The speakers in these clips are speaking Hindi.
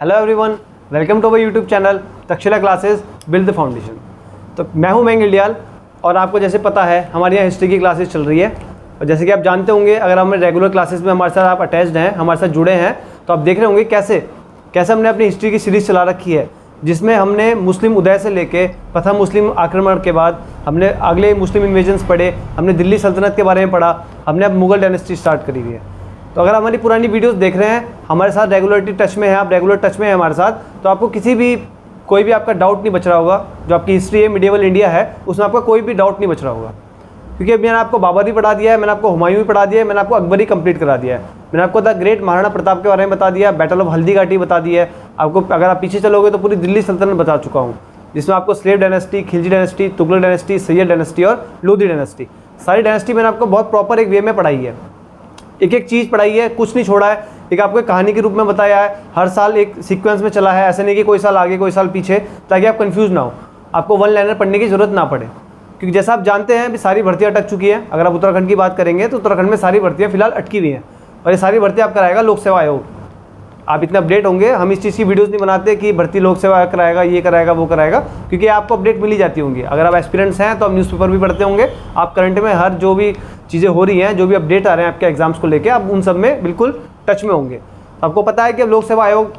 Hello everyone, welcome to our YouTube channel Takshashila classes build the foundation. तो मैं हूं मयंक इंडियाल और आपको जैसे पता है हमारे यहाँ हिस्ट्री की क्लासेस चल रही है। और जैसे कि आप जानते होंगे, अगर हमें रेगुलर क्लासेस में हमारे साथ आप अटैच्ड हैं, हमारे साथ जुड़े हैं, तो आप देख रहे होंगे कैसे हमने अपनी हिस्ट्री की सीरीज़ चला रखी है, जिसमें हमने मुस्लिम उदय से लेके प्रथम मुस्लिम आक्रमण के बाद हमने अगले मुस्लिम इन्वेजन्स पढ़े, हमने दिल्ली सल्तनत के बारे में पढ़ा, हमने अब मुगल डायनेस्टी स्टार्ट करी हुई है। तो अगर हमारी पुरानी वीडियोस देख रहे हैं, हमारे साथ रेगुलरिटी टच में है, आप रेगुलर टच में हैं हमारे साथ, तो आपको कोई भी आपका डाउट नहीं बच रहा होगा। जो आपकी हिस्ट्री है, मिडिवल इंडिया है, उसमें आपका कोई भी डाउट नहीं बच रहा होगा, क्योंकि अब मैंने आपको बाबर भी पढ़ा दिया है, मैंने आपको हुमायूं भी पढ़ा दिया है, मैंने आपको अकबरी कंप्लीट करा दिया है, मैंने आपको द ग्रेट महाराणा प्रताप के बारे में बता दिया, बैटल ऑफ हल्दी घाटी बता दी है आपको। अगर आप पीछे चलोगे तो पूरी दिल्ली सल्तनत बता चुका हूँ, जिसमें आपको slave dynasty, Khilji dynasty, Tughlaq dynasty, Syed dynasty और लोधी डायनेस्टी, सारी डायनेस्टी मैंने आपको बहुत प्रॉपर एक वे में पढ़ाई है, एक एक चीज़ पढ़ाई है, कुछ नहीं छोड़ा है। एक आपको कहानी के रूप में बताया है, हर साल एक सीक्वेंस में चला है, ऐसे नहीं कि कोई साल आगे कोई साल पीछे, ताकि आप कंफ्यूज ना हो, आपको वन लाइनर पढ़ने की जरूरत ना पड़े। क्योंकि जैसा आप जानते हैं अभी सारी भर्तियाँ अटक चुकी हैं। अगर आप उत्तराखंड की बात करेंगे तो उत्तराखंड में सारी भर्तियाँ फिलहाल अटकी हुई हैं, और ये सारी भर्तियाँ आप कराएगा लोक सेवा आयोग। आप इतने अपडेट होंगे, हम इस चीज़ की वीडियोस नहीं बनाते कि भर्ती लोक सेवा आयोग कराएगा, ये कराएगा, वो कराएगा, क्योंकि आपको अपडेट मिल ही जाती होंगी। अगर आप एक्सपीरियंस हैं तो आप न्यूज़पेपर भी पढ़ते होंगे, आप करंट में हर जो भी चीज़ें हो रही हैं, जो भी अपडेट आ रहे हैं आपके एग्जाम्स को लेकर, आप उन सब में बिल्कुल टच में होंगे। आपको पता है कि अब लोक सेवा आयोग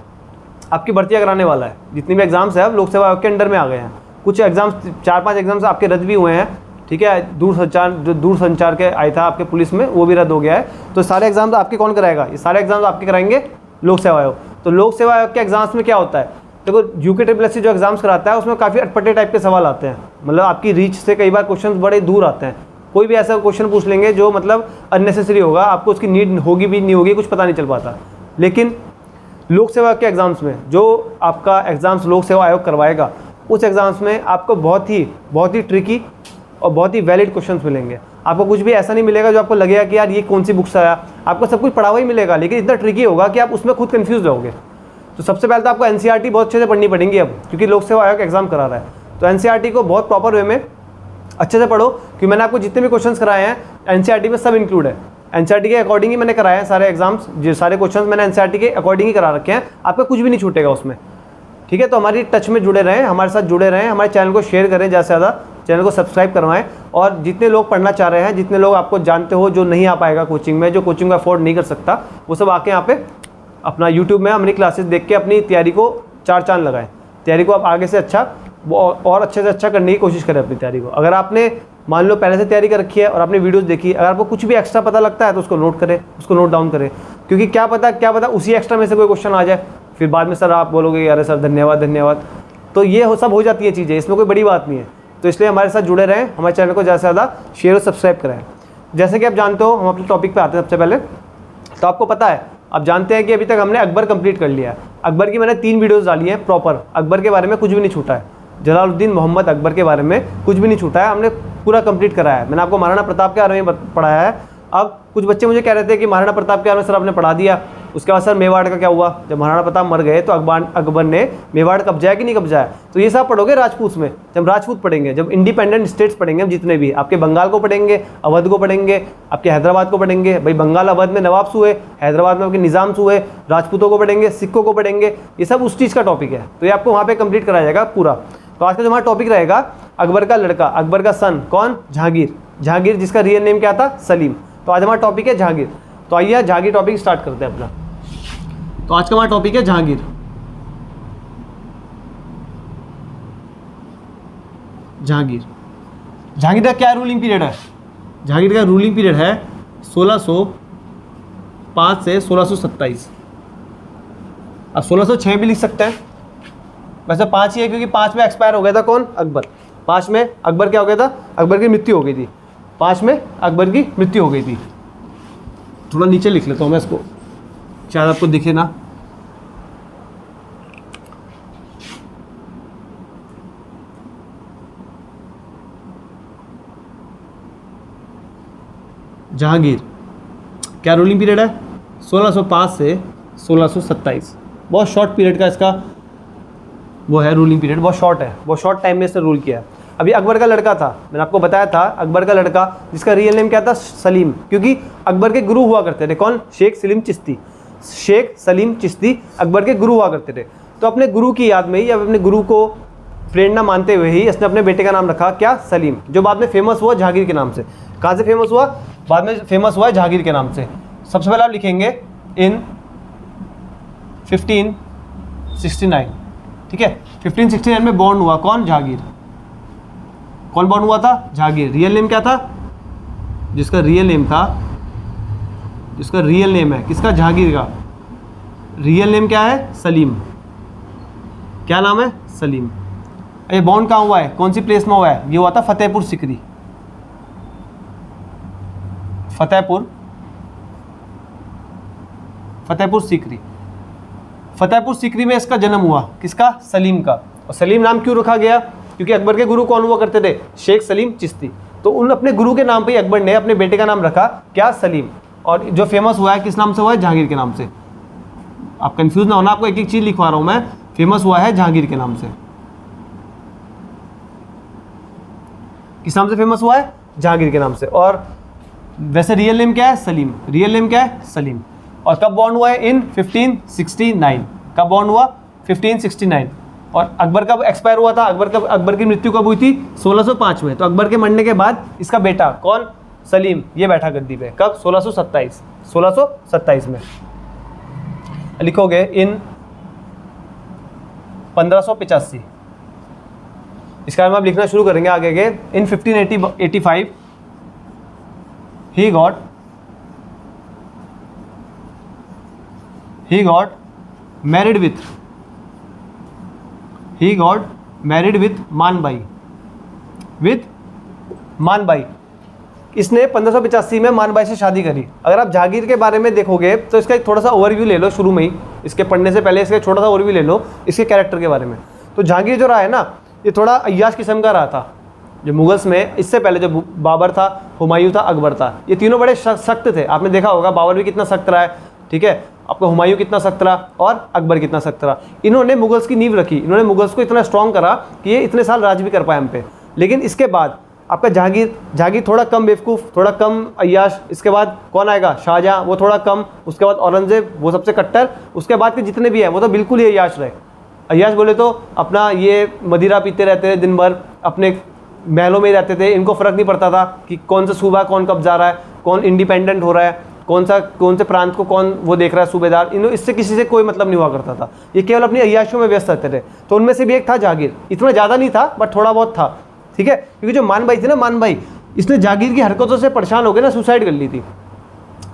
आपकी भर्तियाँ कराने वाला है। जितनी भी एग्जाम्स हैं अब लोक सेवा आयोग के अंडर में आ गए हैं। कुछ एग्जाम्स 4-5 एग्जाम्स आपके रद्द भी हुए हैं, ठीक है। दूर संचार के आया था आपके पुलिस में, वो भी रद्द हो गया है। तो सारे एग्जाम्स आपके कौन कराएगा? ये सारे एग्जाम्स आपके कराएंगे लोक सेवा आयोग। तो लोक सेवा आयोग के एग्जाम्स में क्या होता है, देखो UKSSC जो एग्जाम्स कराता है उसमें काफ़ी अटपटे टाइप के सवाल आते हैं, मतलब आपकी रीच से कई बार क्वेश्चन बड़े दूर आते हैं। कोई भी ऐसा क्वेश्चन पूछ लेंगे जो मतलब अननेसेसरी होगा, आपको उसकी नीड होगी भी नहीं होगी, कुछ पता नहीं चल पाता। लेकिन लोक सेवा के एग्जाम्स में जो आपका एग्जाम्स लोक सेवा आयोग करवाएगा, उस एग्जाम्स में आपको बहुत ही ट्रिकी और बहुत ही वैलिड क्वेश्चंस मिलेंगे। आपको कुछ भी ऐसा नहीं मिलेगा जो आपको लगेगा कि यार ये कौन सी बुक से आया। आपको सब कुछ पढ़ा हुआ ही मिलेगा, लेकिन इतना ट्रिकी होगा कि आप उसमें खुद कंफ्यूज रहोगे। तो सबसे पहले तो आपको NCERT बहुत अच्छे से पढ़नी पड़ेगी अब, क्योंकि लोक सेवा आयोग एग्जाम करा रहा है। तो NCERT को बहुत प्रॉपर वे में अच्छे से पढ़ो, क्योंकि मैंने आपको जितने भी क्वेश्चन कराए हैं NCERT में सब इंक्लूड है। NCERT के अकॉर्डिंग ही मैंने कराए हैं सारे एग्जाम्स, जो सारे क्वेश्चन मैंने NCERT के अकॉर्डिंग ही करा रखे हैं। आपका कुछ भी नहीं छूटेगा उसमें, ठीक है। तो हमारी टच में जुड़े रहें, हमारे साथ जुड़े रहें, हमारे चैनल को शेयर करें ज़्यादा से ज़्यादा, चैनल को सब्सक्राइब करवाएं। और जितने लोग पढ़ना चाह रहे हैं, जितने लोग आपको जानते हो जो नहीं आ पाएगा कोचिंग में, जो कोचिंग को अफोर्ड नहीं कर सकता, वो सब आके यहाँ पे अपना यूट्यूब में हमारी क्लासेस देख के अपनी तैयारी को 4 चांद लगाएं। तैयारी को आप आगे से अच्छा और अच्छे से अच्छा करने की कोशिश करें अपनी तैयारी को। अगर आपने मान लो पहले से तैयारी कर रखी है और आपने वीडियोस देखी, अगर आपको कुछ भी एक्स्ट्रा पता लगता है तो उसको नोट करें, उसको नोट डाउन करें, क्योंकि क्या पता उसी एक्स्ट्रा में से कोई क्वेश्चन आ जाए, फिर बाद में सर आप बोलोगे अरे सर धन्यवाद। तो ये सब हो जाती है चीज़ें, इसमें कोई बड़ी बात नहीं है। तो इसलिए हमारे साथ जुड़े रहें, हमारे चैनल को ज़्यादा से ज़्यादा शेयर और सब्सक्राइब करें। जैसे कि आप जानते हो, हम अपने टॉपिक पे आते हैं सबसे पहले। तो आपको पता है, आप जानते हैं कि अभी तक हमने अकबर कंप्लीट कर लिया है। अकबर की मैंने 3 वीडियोस डाली हैं प्रॉपर, अकबर के बारे में कुछ भी नहीं छूटा है। जलालुद्दीन मोहम्मद अकबर के बारे में कुछ भी नहीं छूटा है, हमने पूरा कंप्लीट कराया है। मैंने आपको महाराणा प्रताप के बारे में पढ़ाया है। अब कुछ बच्चे मुझे कह रहे थे कि महाराणा प्रताप के बारे में सर आपने पढ़ा दिया, उसके बाद सर मेवाड़ का क्या हुआ? जब महाराणा प्रताप मर गए तो अकबर ने मेवाड़ कब्जाया कि नहीं कब्जाया? तो ये सब पढ़ोगे राजपूत में, जब राजपूत पढ़ेंगे, जब इंडिपेंडेंट स्टेट्स पढ़ेंगे हम जितने भी, आपके बंगाल को पढ़ेंगे, अवध को पढ़ेंगे, आपके हैदराबाद को पढ़ेंगे। भाई बंगाल अवध में नवाब्स हुए, हैदराबाद में आपके निज़ाम्स हुए, राजपूतों को पढ़ेंगे, सिखों को पढ़ेंगे, ये सब उस चीज़ का टॉपिक है। तो ये आपको वहाँ पर कंप्लीट कराया जाएगा पूरा। तो आज का जो हमारा टॉपिक रहेगा, अकबर का लड़का, अकबर का सन कौन? जहांगीर, जिसका रियल नेम क्या था? सलीम। तो आज हमारा टॉपिक है जहांगीर। तो आइए जहांगीर टॉपिक स्टार्ट करते हैं अपना। तो आज का हमारा टॉपिक है जहांगीर। जहांगीर का क्या रूलिंग पीरियड है? जहांगीर का रूलिंग पीरियड है 1605 से 1627। अब 1606 भी लिख सकते हैं, वैसे 5 ही है, क्योंकि 5 में एक्सपायर हो गया था कौन? अकबर। 5 में अकबर क्या हो गया था? अकबर की मृत्यु हो गई थी। 5 में अकबर की मृत्यु हो गई थी। थोड़ा नीचे लिख लेता हूँ मैं इसको, शायद आपको दिखे ना। जहांगीर क्या रूलिंग पीरियड है? 1605 से 1627। बहुत शॉर्ट पीरियड का इसका वो है रूलिंग पीरियड, बहुत शॉर्ट है, बहुत शॉर्ट टाइम में इसने रूल किया है। अभी अकबर का लड़का था, मैंने आपको बताया था, अकबर का लड़का जिसका रियल नेम क्या था? सलीम, क्योंकि अकबर के गुरु हुआ करते थे कौन? शेख सलीम चिश्ती। शेख सलीम चिश्ती अकबर के गुरु हुआ करते थे। तो अपने गुरु की याद में ही, या अपने गुरु को प्रेरणा मानते हुए ही इसने अपने बेटे का नाम रखा क्या? सलीम, जो बाद में फेमस हुआ जहांगीर के नाम से। कहाँ से फेमस हुआ? बाद में फेमस हुआ जहांगीर के नाम से। सबसे पहले आप लिखेंगे इन 1569, ठीक है। 1569 में बॉर्न हुआ कौन? जहांगीर। कौन बॉर्न हुआ था? जहांगीर। रियल नेम क्या था? जिसका रियल नेम था, जिसका रियल नेम है किसका? जहांगीर का रियल नेम क्या है? सलीम। क्या नाम है? सलीम। ये बॉन्ड कहाँ हुआ है? कौन सी प्लेस में हुआ है? ये हुआ था फतेहपुर सिकरी। फतेहपुर सिकरी। फतेहपुर सिकरी में इसका जन्म हुआ। किसका? सलीम का। और सलीम नाम क्यों रखा गया? क्योंकि अकबर के गुरु कौन हुआ करते थे? शेख सलीम चिश्ती। तो उन अपने गुरु के नाम पे ही अकबर ने अपने बेटे का नाम रखा क्या? सलीम। और जो फेमस हुआ है किस नाम से हुआ है? जहांगीर के नाम से। आप कंफ्यूज ना होना, आपको एक एक चीज लिखवा रहा हूं मैं। फेमस हुआ है जहांगीर के नाम से। किस नाम से फेमस हुआ है? जहांगीर के नाम से। और वैसे रियल नेम क्या है? सलीम। रियल नेम क्या है? सलीम। और कब बॉर्न हुआ है? इन 1569। कब बॉर्न हुआ? 1569। और अकबर कब एक्सपायर हुआ था? अकबर की मृत्यु कब हुई थी? 1605 में। तो अकबर के मरने के बाद इसका बेटा कौन? सलीम, ये बैठा गद्दी पे। कब? 1627 में। लिखोगे इन 1585। इसका हम आप लिखना शुरू करेंगे आगे के। इन 1585 he got married with Manbai. इसने 1585 में मानबाई से शादी करी। अगर आप जहांगीर के बारे में देखोगे तो इसका एक थोड़ा सा ओवरव्यू ले लो शुरू में ही, इसके पढ़ने से पहले इसका छोटा सा ओवरव्यू ले लो इसके कैरेक्टर के बारे में। तो जहांगीर जो रहा है ना, ये थोड़ा अय्याश किस्म का रहा था। जो मुगल्स में इससे पहले जो बाबर था, हुमायूं था, अकबर था, ये तीनों बड़े सख्त थे। आपने देखा होगा बाबर भी कितना सख्त रहा है, ठीक है। आपका हुमायूं कितना सख्त रहा और अकबर कितना सख्त रहा। इन्होंने मुगल्स की नींव रखी, इन्होंने मुगल्स को इतना स्ट्रॉन्ग करा कि ये इतने साल राज भी कर पाए हम पे। लेकिन इसके बाद आपका जहांगीर थोड़ा कम बेवकूफ़, थोड़ा कम अय्याश। इसके बाद कौन आएगा? शाहजहां, वो थोड़ा कम। उसके बाद औरंगजेब, वो सबसे कट्टर। उसके बाद के जितने भी हैं वो तो बिल्कुल ही अय्याश रहे। अय्याश बोले तो अपना ये मदिरा पीते रहते थे दिन भर, अपने महलों में ही रहते थे। इनको फ़र्क नहीं पड़ता था कि कौन सा सूबा कौन कब जा रहा है, कौन इंडिपेंडेंट हो रहा है, कौन से प्रांत को कौन वो देख रहा है सूबेदार। इससे किसी से कोई मतलब नहीं हुआ करता था। ये केवल अपनी अय्याशियों में व्यस्त रहते थे। तो उनमें से भी एक था जहांगीर। इतना ज़्यादा नहीं था बट थोड़ा बहुत था, ठीक है। क्योंकि जो मानबाई थी ना, मानबाई, इसने जहांगीर की हरकतों से परेशान हो गए ना, सुसाइड कर ली थी।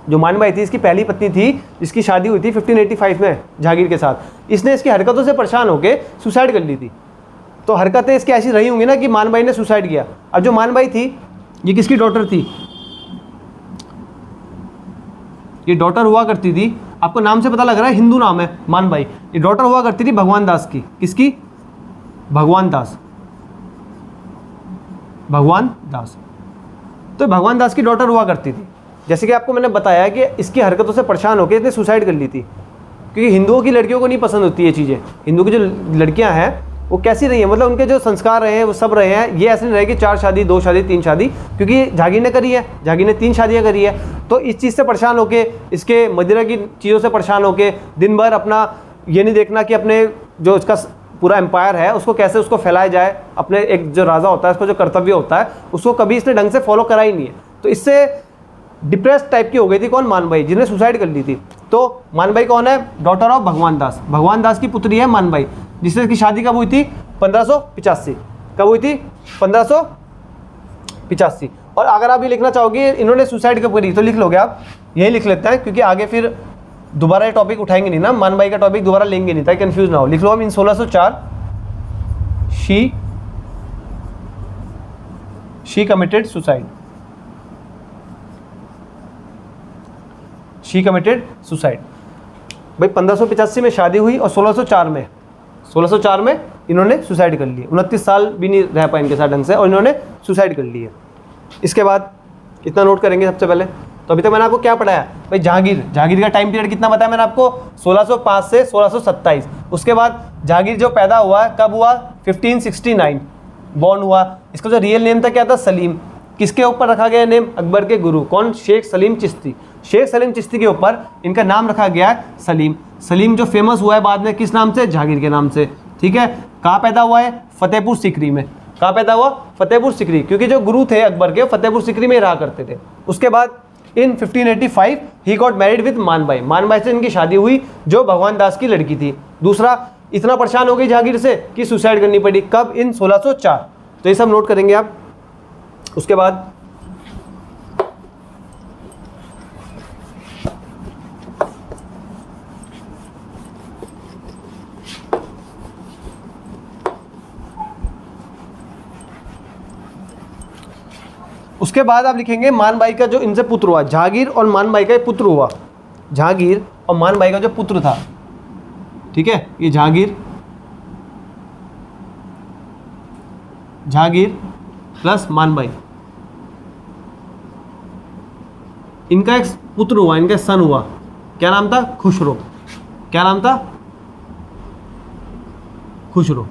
जो मानबाई थी इसकी पहली पत्नी थी, जिसकी शादी हुई थी 1585 में जहांगीर के साथ। इसने इसकी हरकतों से परेशान होकर सुसाइड कर ली थी। तो हरकतें इसकी ऐसी रही होंगी ना कि मानबाई ने सुसाइड किया। अब जो मानबाई थी ये किसकी डॉटर थी? ये डॉटर हुआ करती थी, आपको नाम से पता लग रहा है हिंदू नाम है मानबाई। ये डॉटर हुआ करती थी भगवान दास की। किसकी? भगवान दास। तो भगवान दास की डॉटर हुआ करती थी। जैसे कि आपको मैंने बताया कि इसकी हरकतों से परेशान होकर इसने सुसाइड कर ली थी। क्योंकि हिंदुओं की लड़कियों को नहीं पसंद होती ये चीज़ें। हिंदू की जो लड़कियां हैं वो कैसी रही हैं, मतलब उनके जो संस्कार रहे हैं वो सब रहे हैं। ये ऐसे नहीं रहे कि 4 शादी 2 शादी 3 शादी, क्योंकि जहांगीर ने करी है, जहांगीर ने 3 शादियाँ करी है। तो इस चीज़ से परेशान होके, इसके मदिरा की चीज़ों से परेशान होके दिन भर अपना ये नहीं देखना कि अपने जो इसका पूरा एम्पायर है उसको कैसे उसको फैलाया जाए। अपने एक जो राजा होता है उसको जो कर्तव्य होता है उसको कभी इसने ढंग से फॉलो करा ही नहीं है। तो इससे डिप्रेस्ड टाइप की हो गई थी कौन? मानबाई, जिन्हें सुसाइड कर ली थी। तो मानबाई कौन है? डॉटर ऑफ भगवान दास। भगवान दास की पुत्री है मानबाई, जिससे इसकी शादी कब हुई थी? 1585। कब हुई थी? 1585। और अगर आप ये लिखना चाहोगे इन्होंने सुसाइड कब करी तो लिख लोगे आप, यही लिख लेते हैं, क्योंकि आगे फिर दोबारा ये टॉपिक उठाएंगे नहीं ना, मानबाई का टॉपिक दोबारा लेंगे नहीं, ताकि कंफ्यूज ना हो। लिख लो हम इन 1604 she committed suicide. She committed suicide. भाई 1585 में शादी हुई और 1604 में इन्होंने सुसाइड कर ली। 29 साल भी नहीं रह पाए इनके साथ ढंग से और इन्होंने सुसाइड कर ली है। इसके बाद इतना नोट करेंगे सबसे पहले। तो अभी तक मैंने आपको क्या पढ़ाया भाई? जहांगीर का टाइम पीरियड कितना बताया मैंने आपको? 1605 से 1627। उसके बाद जहांगीर जो पैदा हुआ कब हुआ? 1569 बॉर्न हुआ। इसका जो रियल नेम था क्या था? सलीम। किसके ऊपर रखा गया नेम? अकबर के गुरु। कौन? शेख सलीम चिश्ती। शेख सलीम चिश्ती के ऊपर इनका नाम रखा गया है सलीम। सलीम जो फेमस हुआ है बाद में किस नाम से, जहांगीर के नाम से। ठीक है, कहाँ पैदा हुआ है, फतेहपुर सीकरी में। कहाँ पैदा हुआ, फतेहपुर सीकरी, क्योंकि जो गुरु थे अकबर के फतेहपुर सीकरी में ही रहा करते थे। उसके बाद इन 1585 he got married with Manbai. Manbai से इनकी शादी हुई जो भगवान दास की लड़की थी। दूसरा, इतना परेशान हो गई जहांगीर से कि सुसाइड करनी पड़ी। कब, इन 1604। तो ये सब नोट करेंगे आप। उसके बाद आप लिखेंगे मानबाई का जो इनसे पुत्र हुआ, जहांगीर और मानबाई का पुत्र हुआ, जहांगीर और मानबाई का जो पुत्र था। ठीक है, ये जहांगीर प्लस मानबाई, इनका एक पुत्र हुआ, इनका सन हुआ। क्या नाम था, खुसरो। क्या नाम था, खुसरो।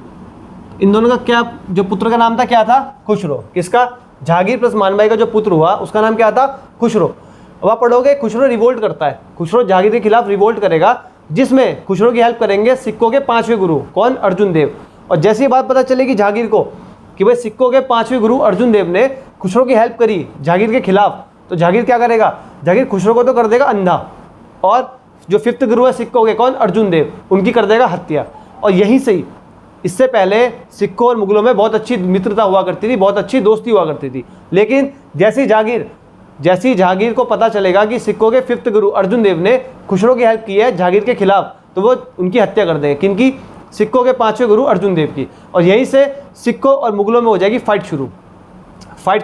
इन दोनों का क्या, जो पुत्र का नाम था क्या था, खुसरो। किसका, जहांगीर प्लस मानबाई का जो पुत्र हुआ उसका नाम क्या था, खुसरो। अब आप पढ़ोगे खुसरो रिवोल्ट करता है। खुसरो जहांगीर के खिलाफ रिवोल्ट करेगा, जिसमें खुसरो की हेल्प करेंगे सिक्कों के 5वें गुरु, कौन, अर्जुन देव। और जैसी बात पता चलेगी जहांगीर को कि भाई सिक्कों के 5वें गुरु अर्जुन देव ने खुसरो की हेल्प करी जहांगीर के खिलाफ, तो जहांगीर क्या करेगा, जहांगीर खुसरो को तो कर देगा अंधा, और जो 5th गुरु है सिक्कों के, कौन, अर्जुन देव, उनकी कर देगा हत्या। और यहीं से ही, इससे पहले सिक्कों और मुगलों में बहुत अच्छी मित्रता हुआ करती थी, बहुत अच्छी दोस्ती हुआ करती थी। लेकिन जैसी जहांगीर को पता चलेगा कि सिक्कों के 5th गुरु अर्जुन देव ने खुसरो की हेल्प की है जहांगीर के खिलाफ, तो वो उनकी हत्या कर देंगे। किनकी, सिक्कों के 5वें गुरु अर्जुन देव की। और यहीं से सिक्कों और मुगलों में हो जाएगी फाइट शुरू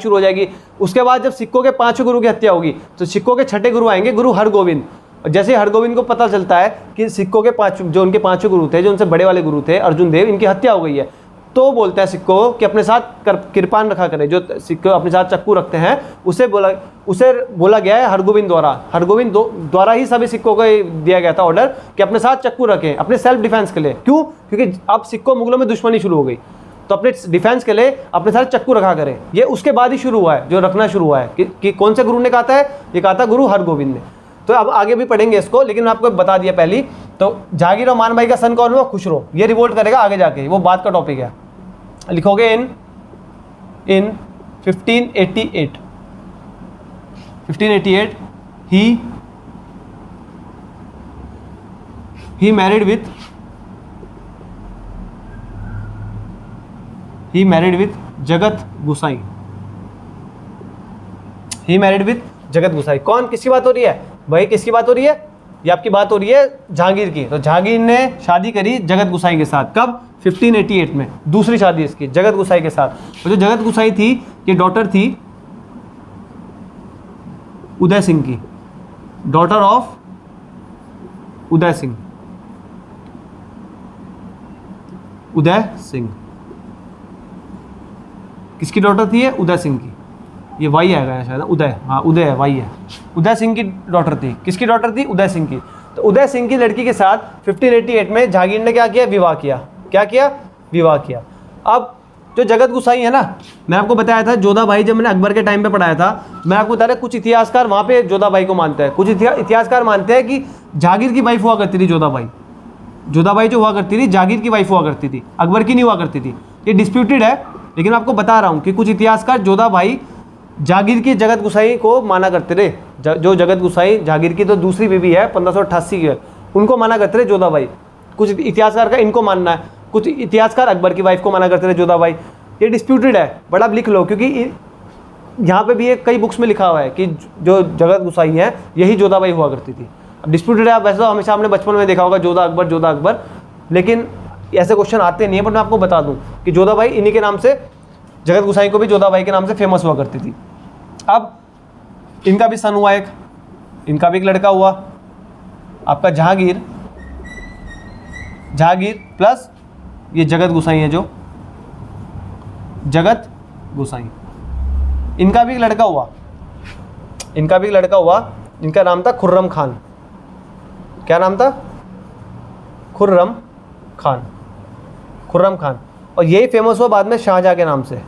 हो जाएगी। उसके बाद जब सिक्कों के 5वें गुरु की हत्या होगी तो सिक्कों के 6ठे गुरु आएंगे, गुरु हरगोविंद। और जैसे हरगोविंद को पता चलता है कि सिक्कों के जो उनके 5वें गुरु थे, जो उनसे बड़े वाले गुरु थे अर्जुन देव, इनकी हत्या हो गई है, तो बोलते हैं सिक्कों को कि अपने साथ कृपान रखा करें। जो सिक्कों अपने साथ चक्कू रखते हैं उसे बोला गया है हरगोविंद द्वारा ही सभी सिक्कों को दिया गया था ऑर्डर कि अपने साथ चक्कू रखें अपने सेल्फ डिफेंस के लिए। क्यों, क्योंकि अब सिक्कों मुगलों में दुश्मनी शुरू हो गई, तो अपने डिफेंस के लिए अपने साथ चक्कू रखा करें। ये उसके बाद ही शुरू हुआ है, जो रखना शुरू हुआ है कि कौन से गुरु ने कहा था, ये कहा था गुरु हरगोविंद ने। तो अब आगे भी पढ़ेंगे इसको, लेकिन मैं आपको बता दिया पहली। तो जहांगीर और मानबाई का सन कौन हुआ, खुसरो। ये रिवोल्ट करेगा आगे जाके, वो बात का टॉपिक है। लिखोगे इन 1588 he married with जगत गुसाई। कौन, किसकी बात हो रही है भाई, किसकी बात हो रही है, ये आपकी बात हो रही है जहांगीर की। तो जहांगीर ने शादी करी जगत गुसाई के साथ। कब, 1588 में, दूसरी शादी इसकी जगत गुसाई के साथ। और जो जगत गुसाई थी, ये डॉटर थी उदय सिंह की, डॉटर ऑफ उदय सिंह। किसकी डॉटर थी ये, उदय सिंह की। ये वाई आएगा शायद, उदय, हाँ उदय है, वाई है। उदय सिंह की डॉटर थी। किसकी डॉटर थी, उदय सिंह की। तो उदय सिंह की लड़की के साथ 1588 में जहांगीर ने क्या किया, विवाह किया। अब जो जगत गुसाई है ना, मैं आपको बताया था जोधाबाई, जब मैंने अकबर के टाइम पे पढ़ाया था, मैं आपको बता रहा, कुछ इतिहासकार वहाँ पे जोधाबाई को मानते हैं। कुछ इतिहासकार मानते हैं कि जहांगीर की वाइफ हुआ करती थी जोधाबाई जो हुआ करती थी जहांगीर की वाइफ हुआ करती थी, अकबर की नहीं हुआ करती थी। ये डिस्प्यूटेड है, लेकिन आपको बता रहा हूँ कि कुछ इतिहासकार जोधाबाई जहांगीर की जगत गुसाई को माना करते थे। जो जगत गुसाई जहांगीर की तो दूसरी बीवी है 1588 की है, उनको माना करते थे जोधाबाई। कुछ इतिहासकार का इनको मानना है, कुछ इतिहासकार अकबर की वाइफ को माना करते थे जोधाबाई। ये डिस्प्यूटेड है, बड़ा लिख लो, क्योंकि यहाँ पे भी ये कई बुक्स में लिखा हुआ है कि जो जगत गुसाई है यही जोधाबाई हुआ करती थी। अब डिस्प्यूटेड है, वैसे तो हमेशा हमने बचपन में देखा होगा जोधा अकबर, लेकिन ऐसे क्वेश्चन आते नहीं है। बट मैं आपको बता दूं कि जोधाबाई इन्हीं के नाम से, जगत गुसाई को भी जोधाबाई के नाम से फेमस हुआ करती थी। अब इनका भी सन हुआ, इनका भी एक लड़का हुआ आपका जहांगीर प्लस ये जगत गुसाई है, जो जगत गुसाई, इनका भी एक लड़का हुआ, इनका नाम था खुर्रम खान। क्या नाम था, खुर्रम खान। और यही फेमस हुआ बाद में शाहजहां के नाम से,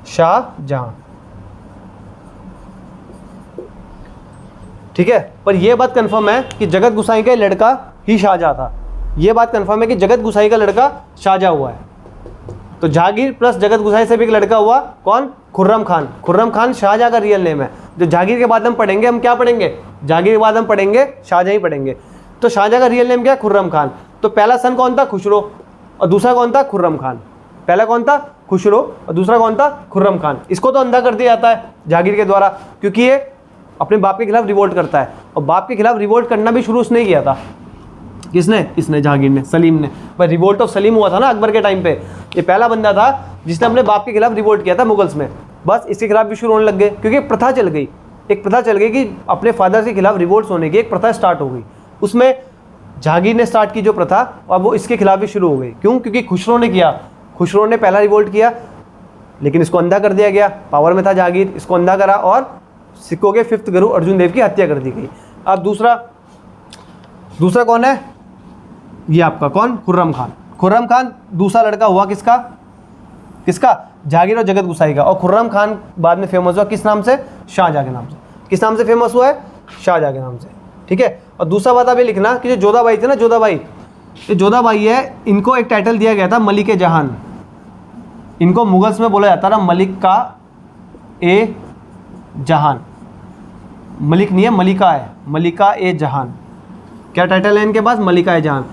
शाहजहां। ठीक है। पर यह बात कंफर्म है कि जगत गोसाई का लड़का ही शाहजहाँ था। यह बात कंफर्म है कि जगत गोसाई का लड़का शाहजहाँ हुआ है। तो जहांगीर प्लस जगत गोसाई से भी एक लड़का हुआ, कौन? खुर्रम खान। खुर्रम खान शाहजहाँ का रियल नेम है। जो जहांगीर के बाद हम पढ़ेंगे, हम क्या पढ़ेंगे? जहांगीर के बाद हम पढ़ेंगे शाहजहाँ ही पढ़ेंगे। तो शाहजहाँ का रियल नेम क्या है? खुर्रम खान। तो पहला सन कौन था? खुसरो। और दूसरा कौन था? खुर्रम खान। पहला कौन था? खुसरो। और दूसरा कौन था? खुर्रम खान। इसको तो अंधा कर दिया जाता है जहांगीर के द्वारा, क्योंकि ये अपने बाप के खिलाफ रिवोल्ट करता है। और बाप के खिलाफ रिवोल्ट करना भी शुरू उसने किया था। किसने? इसने, जहांगीर ने, सलीम ने। पर रिवोल्ट ऑफ सलीम हुआ था ना अकबर के टाइम पे। ये पहला बंदा था जिसने अपने बाप के खिलाफ रिवोल्ट किया था मुगल्स में। बस इसके खिलाफ भी शुरू होने लग गए, क्योंकि एक प्रथा चल गई। एक प्रथा चल गई कि अपने फादर के खिलाफ रिवोल्ट होने की एक प्रथा स्टार्ट हो गई। उसमें जहांगीर ने स्टार्ट की जो प्रथा, अब वो इसके खिलाफ भी शुरू हो गई। क्यों? क्योंकि खुसरो ने किया। खुसरो ने पहला रिवोल्ट किया, लेकिन इसको अंधा कर दिया गया। पावर में था जहांगीर, इसको अंधा करा और सिखों के 5th गुरु अर्जुन देव की हत्या कर दी गई। अब दूसरा कौन है? ये आपका कौन? खुर्रम खान। खुर्रम खान दूसरा लड़का हुआ किसका? जहांगीर और जगत गोसाई का। और खुर्रम खान बाद में फेमस हुआ किस नाम से? शाहजहाँ के नाम से। किस नाम से फेमस हुआ है? शाहजहाँ के नाम से। ठीक है। और दूसरा बात आप ये लिखना कि जो जोधाबाई थे ना, जोधाबाई, ये जोधाबाई है, इनको एक टाइटल दिया गया था मलिक ए जहान। इनको मुगल्स में बोला जाता था मलिक का ए जहान। मलिक नहीं है, मलिका है, मलिका ए जहान। क्या टाइटल है इनके पास? मलिका ए जहान।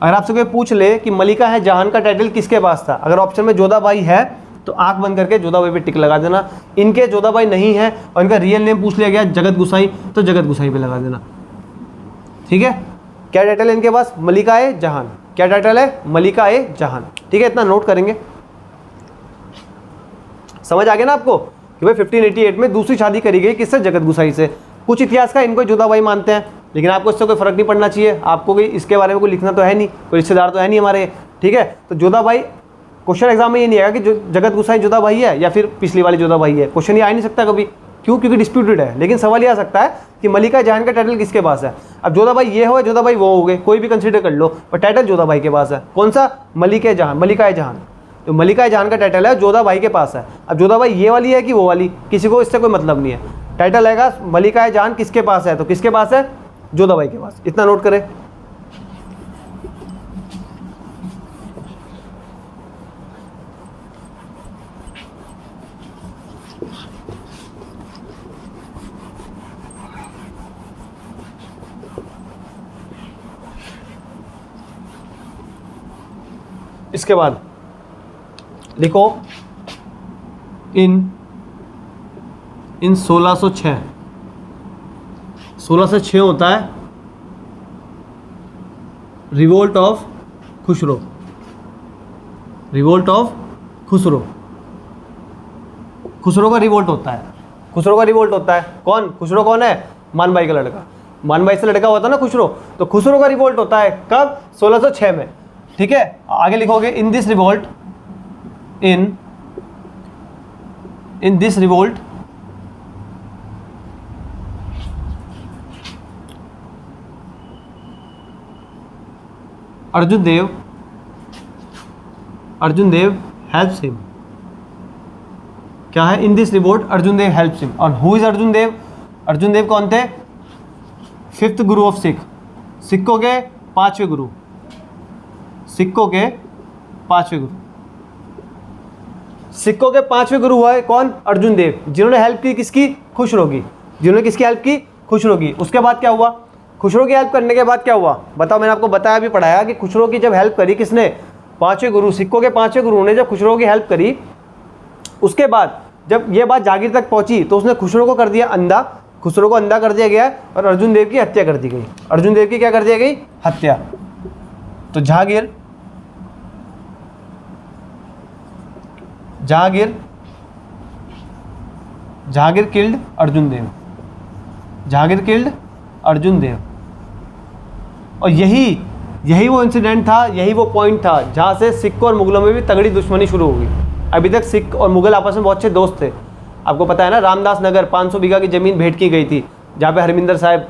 अगर आपसे कोई पूछ ले कि मलिका है जहान का टाइटल किसके पास था, अगर ऑप्शन में जोधाबाई है तो आंख बंद करके जोधाबाई पे टिक लगा देना। इनके जोधाबाई नहीं है और इनका रियल नेम पूछ लिया गया जगत गोसाई, तो जगत गोसाई पे लगा देना। ठीक है। क्या टाइटल है इनके पास? मलिका ए जहान। क्या टाइटल है? मलिका ए जहान। ठीक है, इतना नोट करेंगे। समझ आ गया ना आपको कि भाई 1588 में दूसरी शादी करी गई किससे? जगत गोसाई से। कुछ इतिहास का इनको जोधाबाई मानते हैं, लेकिन आपको इससे कोई फर्क नहीं पड़ना चाहिए। आपको कोई इसके बारे में कोई लिखना तो है नहीं, कोई रिश्तेदार तो है नहीं हमारे। ठीक है। तो जोधाबाई, क्वेश्चन एग्जाम में ये नहीं आएगा कि जो जगत गोसाई जोधाबाई है या फिर पिछली वाली जोधाबाई है। क्वेश्चन ये आ नहीं सकता कभी। क्यों? क्योंकि डिस्प्यूटेड है। लेकिन सवाल ये आ सकता है कि मलिका जहान का टाइटल किसके पास है। अब जोधाबाई ये हो, जोधाबाई वो हो गए, कोई भी कंसिडर कर लो, पर टाइटल जोधाबाई के पास है। कौन सा? मलिका जहान। तो मलिका जहान का टाइटल है जोधाबाई के पास है। अब जोधाबाई ये वाली है कि वो वाली, किसी को इससे कोई मतलब नहीं है। टाइटल आएगा मलिका जहान किसके पास है, तो किसके पास है? जोधाबाई के पास। इतना नोट करें। इसके बाद लिखो इन 1606 होता है revolt of Khusro. Revolt of Khusro. Khusro का रिवोल्ट होता है। खुसरो का रिवोल्ट होता है। कौन? खुसरो कौन है? मानबाई का लड़का। मानबाई से लड़का हुआ था ना खुसरो। तो खुसरो का रिवोल्ट होता है कब? 1606 में। ठीक है। आगे लिखोगे in this revolt, in this revolt Arjun Dev helps him. क्या है? In this revolt Arjun Dev helps him. और हु इज अर्जुन देव? अर्जुन देव कौन थे? 5th Guru of Sikh. सिखों के 5वें गुरु। सिखों के 5वें गुरु। सिखों के 5वें गुरु हुआ है कौन? अर्जुन देव, जिन्होंने हेल्प की किसकी? खुसरो की। जिन्होंने किसकी हेल्प की? खुसरो की। उसके बाद क्या हुआ? खुसरो की हेल्प करने के बाद क्या हुआ बताओ? मैंने आपको बताया भी पढ़ाया कि खुसरो की जब हेल्प करी किसने? 5वें गुरु। सिखों के 5वें गुरु ने जब खुसरो की हेल्प करी, उसके बाद जब ये बात जहांगीर तक पहुंची तो उसने खुसरो को कर दिया अंधा। खुसरो को अंधा कर दिया गया और अर्जुन देव की हत्या कर दी गई। अर्जुन देव की क्या कर दिया गई? हत्या। तो जहांगीर किल्ड अर्जुन देव। जहांगीर किल्ड अर्जुन देव। और यही वो इंसिडेंट था, यही वो पॉइंट था जहाँ से सिख और मुगलों में भी तगड़ी दुश्मनी शुरू हो गई। अभी तक सिख और मुगल आपस में बहुत अच्छे दोस्त थे। आपको पता है ना, रामदास नगर 500 बीघा की ज़मीन भेंट की गई थी, जहाँ पे हरमिंदर साहिब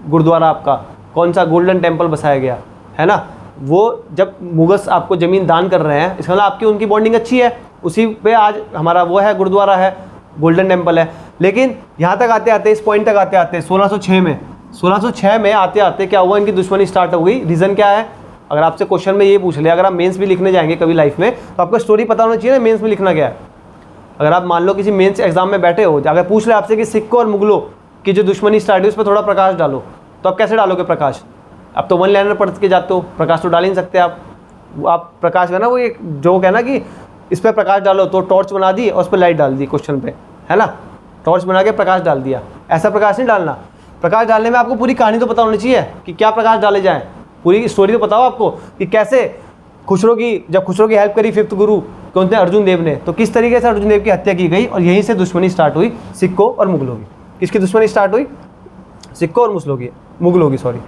गुरुद्वारा आपका कौन सा गोल्डन टेम्पल बसाया गया है ना। वो जब मुगल्स आपको ज़मीन दान कर रहे हैं, इसका मतलब आपकी उनकी बॉन्डिंग अच्छी है। उसी पे आज हमारा वो है, गुरुद्वारा है, गोल्डन टेम्पल है। लेकिन यहाँ तक आते आते, इस पॉइंट तक आते आते 1606 में 1606 में आते आते क्या हुआ, इनकी दुश्मनी स्टार्ट हो गई। रीज़न क्या है, अगर आपसे क्वेश्चन में ये पूछ लिया, अगर आप मेंस भी लिखने जाएंगे कभी लाइफ में, तो आपको स्टोरी पता होना चाहिए ना मेंस में लिखना क्या है। अगर आप मान लो किसी मेंस एग्जाम में बैठे हो, अगर पूछ ले आपसे कि सिक्कों और मुगलों की जो दुश्मनी स्टार्ट हुई उस पर थोड़ा प्रकाश डालो, तो आप कैसे डालोगे प्रकाश? आप तो वन लाइनर पढ़ के जाते हो, प्रकाश तो डाल ही नहीं सकते आप प्रकाश है ना, वो एक जोक है ना कि इस पर प्रकाश डालो, तो टॉर्च बना दी और उस पर लाइट डाल दी क्वेश्चन पे, है ना, टॉर्च बना के प्रकाश डाल दिया। ऐसा प्रकाश नहीं डालना। प्रकाश डालने में आपको पूरी कहानी तो पता होनी चाहिए कि क्या प्रकाश डाले जाएँ, पूरी स्टोरी तो बताओ आपको कि कैसे जब खुसरो की हेल्प करी फिफ्थ गुरु कौन थे, अर्जुन देव ने, तो किस तरीके से अर्जुन देव की हत्या की गई और यहीं से दुश्मनी स्टार्ट हुई सिक्कों और मुगलों की। किसकी दुश्मनी स्टार्ट हुई? सिक्कों और मुगलों की सॉरी।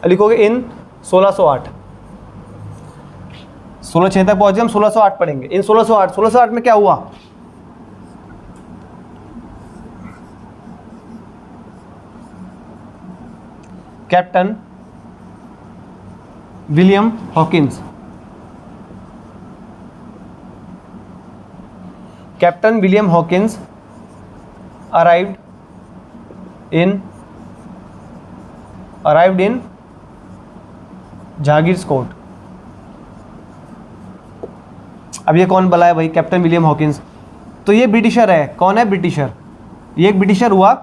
लिखोगे इन 1608, 1606 तक पहुंच गए हम, 1608 पढ़ेंगे। इन 1608 में क्या हुआ? Captain William Hawkins, captain William Hawkins arrived in Jahangir court. अब ये कौन बला है भाई? Captain William Hawkins. तो ये ब्रिटिशर है। कौन है? ब्रिटिशर। ये एक ब्रिटिशर हुआ।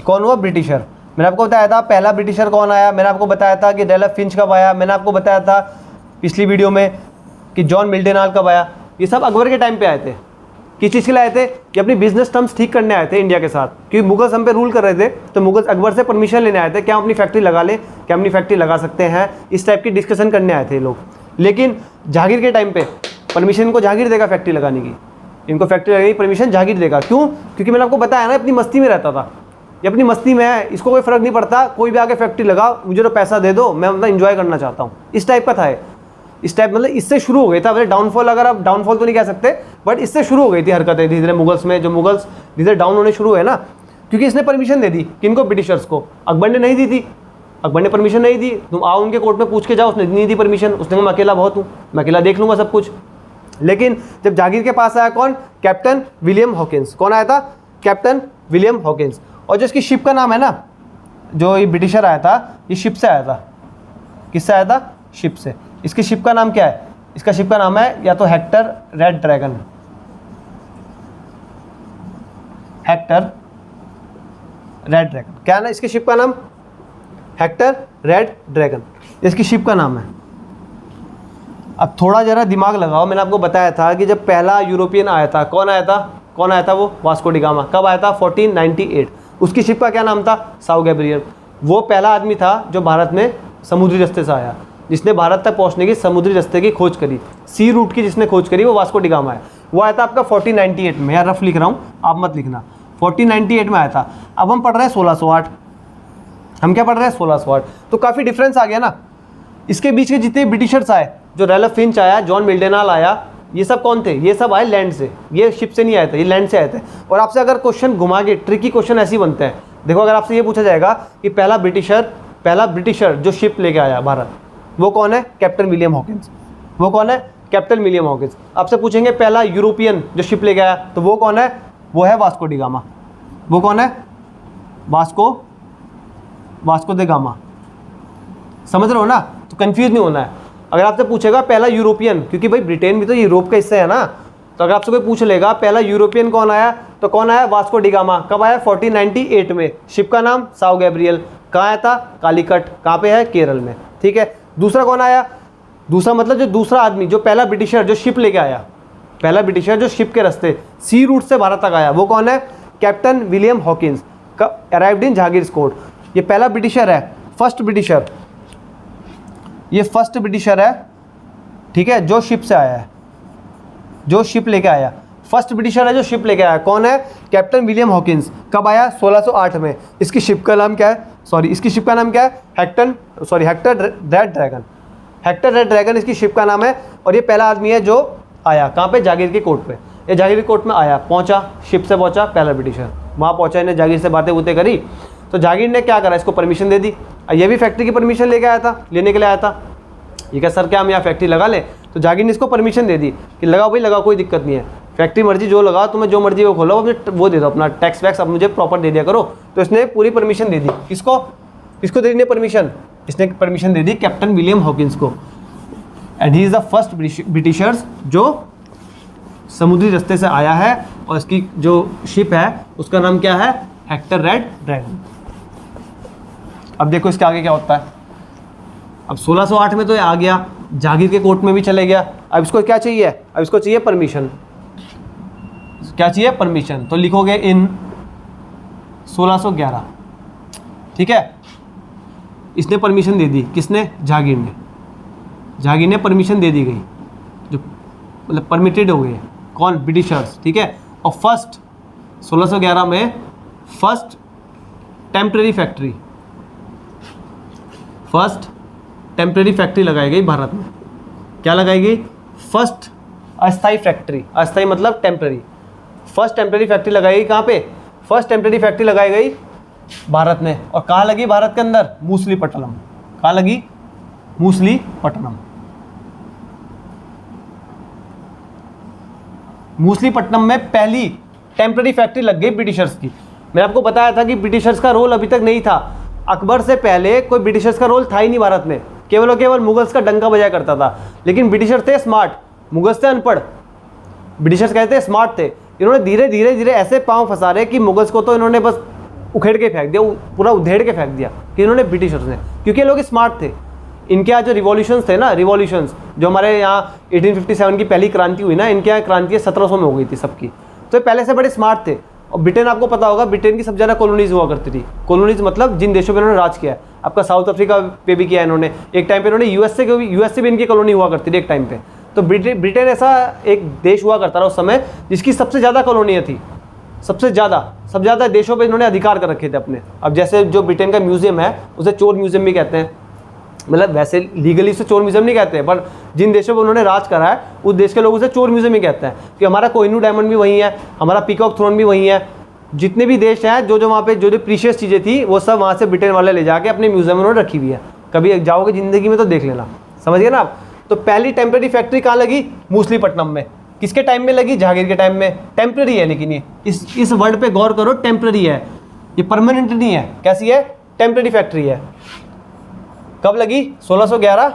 कौन हुआ? ब्रिटिशर। मैंने आपको बताया था पहला ब्रिटिशर कौन आया, मैंने आपको बताया था कि रैल्फ फिंच कब आया, मैंने आपको बताया था पिछली वीडियो में कि जॉन मिल्डेनाल कब आया। ये सब अकबर के टाइम पे आए थे। किस चीज़ के लिए आए थे? कि अपनी बिजनेस टर्म्स ठीक करने आए थे इंडिया के साथ, क्योंकि मुगल्स हम पे रूल कर रहे थे, तो मुगल्स अकबर से परमिशन लेने आए थे, क्या हम अपनी फैक्ट्री लगा लें, क्या अपनी फैक्ट्री लगा सकते हैं, इस टाइप की डिस्कशन करने आए थे लोग। लेकिन जहांगीर के टाइम पे परमिशन इनको जहांगीर देगा फैक्ट्री लगाने की, इनको फैक्ट्री लगाने की परमिशन जहांगीर देगा। क्यों? क्योंकि मैंने आपको बताया ना, अपनी मस्ती में रहता था, ये अपनी मस्ती में है, इसको कोई फर्क नहीं पड़ता, कोई भी आके फैक्ट्री लगाओ, मुझे तो पैसा दे दो, मैं मतलब इंजॉय करना चाहता हूँ, इस टाइप का था ये। इस टाइप मतलब इससे शुरू हो गई था डाउनफॉल, अगर आप डाउनफॉल तो नहीं कह सकते, बट इससे शुरू हो गई थी हरकतें धीरे धीरे मुगल्स में, जो मुगल्स धीरे धीरे डाउन होने शुरू हुए ना, क्योंकि इसने परमिशन दे दी। किनको? ब्रिटिशर्स को। अकबर ने नहीं दी थी, अकबर ने परमिशन नहीं दी, तुम आओ उनके कोर्ट में पूछ के जाओ, उसने नहीं दी परमिशन, उसने कहा मैं अकेला बहुत हूँ, मैं अकेला देख लूँगा सब कुछ। लेकिन जब जहांगीर के पास आया कौन? Captain William Hawkins. कौन आया था? Captain William Hawkins. और जो इसकी शिप का नाम है ना, जो ये ब्रिटिशर आया था, ये शिप से आया था। किससे आया था? शिप से। इसकी शिप का नाम क्या है? इसका शिप का नाम है या तो Hector red dragon, Hector red dragon. क्या ना इसकी शिप का नाम? हेक्टर रेड ड्रैगन, इसकी शिप का नाम है। अब थोड़ा जरा दिमाग लगाओ, मैंने आपको बताया था कि जब पहला यूरोपियन आया था, कौन आया था? कौन आया था? वो वास्को डी गामा। कब आया था? 1498। उसकी शिप का क्या नाम था? साउ गैब्रियल। वो पहला आदमी था जो भारत में समुद्री रास्ते से आया, जिसने भारत तक पहुंचने की समुद्री रास्ते की खोज करी, सी रूट की जिसने खोज करी, वो वास्को डी गामा है। वो आया था आपका 1498 में, यार रफ लिख रहा हूँ, आप मत लिखना, 1498 में आया था। अब हम पढ़ रहे हैं 1608। हम क्या पढ़ रहे हैं? 1608। तो काफ़ी डिफरेंस आ गया ना। इसके बीच के जितने ब्रिटिशर्स आए, जो रैल्फ फिंच आया, जॉन मिल्डेनाल आया, ये सब कौन थे? ये सब आए लैंड से, ये शिप से नहीं आए थे, ये लैंड से आए थे। और आपसे अगर क्वेश्चन घुमा के, ट्रिकी क्वेश्चन ऐसे ही बनते हैं। देखो, अगर आपसे ये पूछा जाएगा कि पहला ब्रिटिशर जो शिप लेके आया भारत, वो कौन है? Captain William Hawkins. वो कौन है? Captain William Hawkins. आपसे पूछेंगे पहला यूरोपियन जो शिप लेके आया, तो वो कौन है? वो है वास्को डी गामा। वो कौन है? वास्को दे गामा। समझ रहे हो ना? तो कंफ्यूज नहीं होना है। अगर आपसे पूछेगा पहला यूरोपियन, क्योंकि भाई ब्रिटेन भी तो यूरोप का हिस्सा है ना, तो अगर आपसे कोई पूछ लेगा पहला यूरोपियन कौन आया, तो कौन आया? Vasco D gamma. कब आया? 1498 में। शिप का नाम साउ गैब्रियल। कहाँ आया था? कालीकट। कहाँ पे है? केरल में। ठीक है। दूसरा कौन आया? दूसरा मतलब जो दूसरा आदमी, जो पहला ब्रिटिशर जो शिप लेके आया, पहला ब्रिटिशर जो शिप के रास्ते सी रूट से भारत तक आया, वो कौन है? Captain William Hawkins. Arrived in Jahangir court. ये पहला ब्रिटिशर है, फर्स्ट ब्रिटिशर, ये फर्स्ट ब्रिटिशर है, ठीक है, जो शिप से आया है, जो शिप लेके आया। फर्स्ट ब्रिटिशर है जो शिप लेके आया। कौन है? Captain William Hawkins. कब आया? 1608 में। इसकी शिप का नाम क्या है? इसकी शिप का नाम क्या है? Hector red dragon. Hector red dragon इसकी शिप का नाम है। और ये पहला आदमी है जो आया कहाँ पे? जहांगीर के कोर्ट पे। ये जहांगीर के कोर्ट में आया, पहुंचा, शिप से पहुंचा, पहला ब्रिटिशर वहाँ पहुंचा, इन्हें जहांगीर से बातें बूतें करी, तो जहांगीर ने क्या करा? इसको परमिशन दे दी। ये भी फैक्ट्री की परमिशन लेके आया था, लेने के लिए आया था। ये क्या सर, क्या हम यहाँ फैक्ट्री लगा लें? तो जहांगीर ने इसको परमिशन दे दी कि लगाओ भाई, लगाओ, कोई दिक्कत नहीं है, फैक्ट्री मर्जी जो लगाओ, तुम्हें जो मर्जी वो खोलो, अपने वो दे दो, अपना टैक्स वैक्स अब मुझे प्रॉपर दे दिया करो। तो इसने पूरी परमिशन दे दी। किसको? किसको दे दी परमिशन? इसने परमिशन दे दी कैप्टन विलियम हॉकिंस को। And he is the first Britishers जो समुद्री रास्ते से आया है, और इसकी जो शिप है उसका नाम क्या है? Hector red dragon. अब देखो इसके आगे क्या होता है। अब 1608 में तो ये आ गया, जहांगीर के कोर्ट में भी चले गया। अब इसको क्या चाहिए? अब इसको चाहिए परमिशन। क्या चाहिए? परमिशन। तो लिखोगे इन 1611, ठीक है। इसने परमिशन दे दी, किसने? जहांगीर ने। जहांगीर ने परमिशन दे दी गई, जो मतलब परमिटेड हो गए। कौन? ब्रिटिशर्स, ठीक है। और फर्स्ट 1611 में first temporary factory, first temporary factory लगाई गई भारत में। क्या लगाई गई? फर्स्ट अस्थाई फैक्ट्री। अस्थाई मतलब टेम्परेरी। फर्स्ट टेम्परेरी फैक्ट्री लगाई गई कहाँ पे? फर्स्ट टेम्परेरी फैक्ट्री लगाई गई भारत में। और कहाँ लगी भारत के अंदर? मूसलीपट्टनम। कहाँ लगी? मूसलीपट्टनम। मूसलीपट्टनम में पहली टेम्परेरी फैक्ट्री लग गई ब्रिटिशर्स की। मैंने आपको बताया था कि ब्रिटिशर्स का रोल अभी तक नहीं था। अकबर से पहले कोई ब्रिटिशर्स का रोल था ही नहीं भारत में, केवल और केवल मुगल्स का डंका बजाया करता था। लेकिन ब्रिटिशर्स थे स्मार्ट, मुगल्स थे अनपढ़। ब्रिटिशर्स कहते हैं स्मार्ट थे। इन्होंने धीरे धीरे धीरे ऐसे पांव फंसा रहे कि मुगल्स को तो इन्होंने बस उखेड़ के फेंक दिया, पूरा उधेड़ के फेंक दिया कि इन्होंने ब्रिटिशर्स ने, क्योंकि ये लोग स्मार्ट थे। इनके यहाँ जो रिवॉल्यूशंस थे ना, रिवॉल्यूशंस जो हमारे यहाँ 1857 की पहली क्रांति हुई ना, इनके यहाँ क्रांति 1700 में हो गई थी सबकी। तो ये पहले से बड़े स्मार्ट थे। और ब्रिटेन आपको पता होगा, ब्रिटेन की सबसे ज़्यादा कॉलोनीज हुआ करती थी। कॉलोनीज मतलब जिन देशों पे इन्होंने राज किया है। आपका साउथ अफ्रीका पे भी किया इन्होंने, एक टाइम पे इन्होंने यूएसए भी इनकी कॉलोनी हुआ करती थी एक टाइम पे। तो ब्रिटेन ऐसा एक देश हुआ करता था उस समय जिसकी सबसे ज़्यादा कॉलोनियाँ थी, सबसे ज़्यादा देशों पे इन्होंने अधिकार कर रखे थे अपने। अब जैसे जो ब्रिटेन का म्यूजियम है उसे चोर म्यूजियम भी कहते हैं, मतलब वैसे लीगली से चोर म्यूजियम नहीं कहते हैं, पर जिन देशों पर उन्होंने राज करा है उस देश के लोग उसे चोर म्यूजियम ही कहते हैं। कि हमारा कोहिनूर डायमंड भी वहीं है, हमारा पीकॉक थ्रोन भी वहीं है। जितने भी देश हैं, जो वहाँ पे जो प्रीशियस चीज़ें थी वो सब वहाँ से ब्रिटेन वाले ले जाके अपने म्यूजियम में उन्होंने रखी हुई है। कभी जाओगे ज़िंदगी में तो देख लेना, समझ गए ना आप। तो पहली टेम्परेरी फैक्ट्री कहाँ लगी? मूसलीपट्टनम में। किसके टाइम में लगी? जहांगीर के टाइम में। टेम्परेरी है, लेकिन ये इस वर्ड पे गौर करो, टेम्परेरी है, ये परमानेंट नहीं है। कैसी है? टेम्परेरी फैक्ट्री है। कब लगी? 1611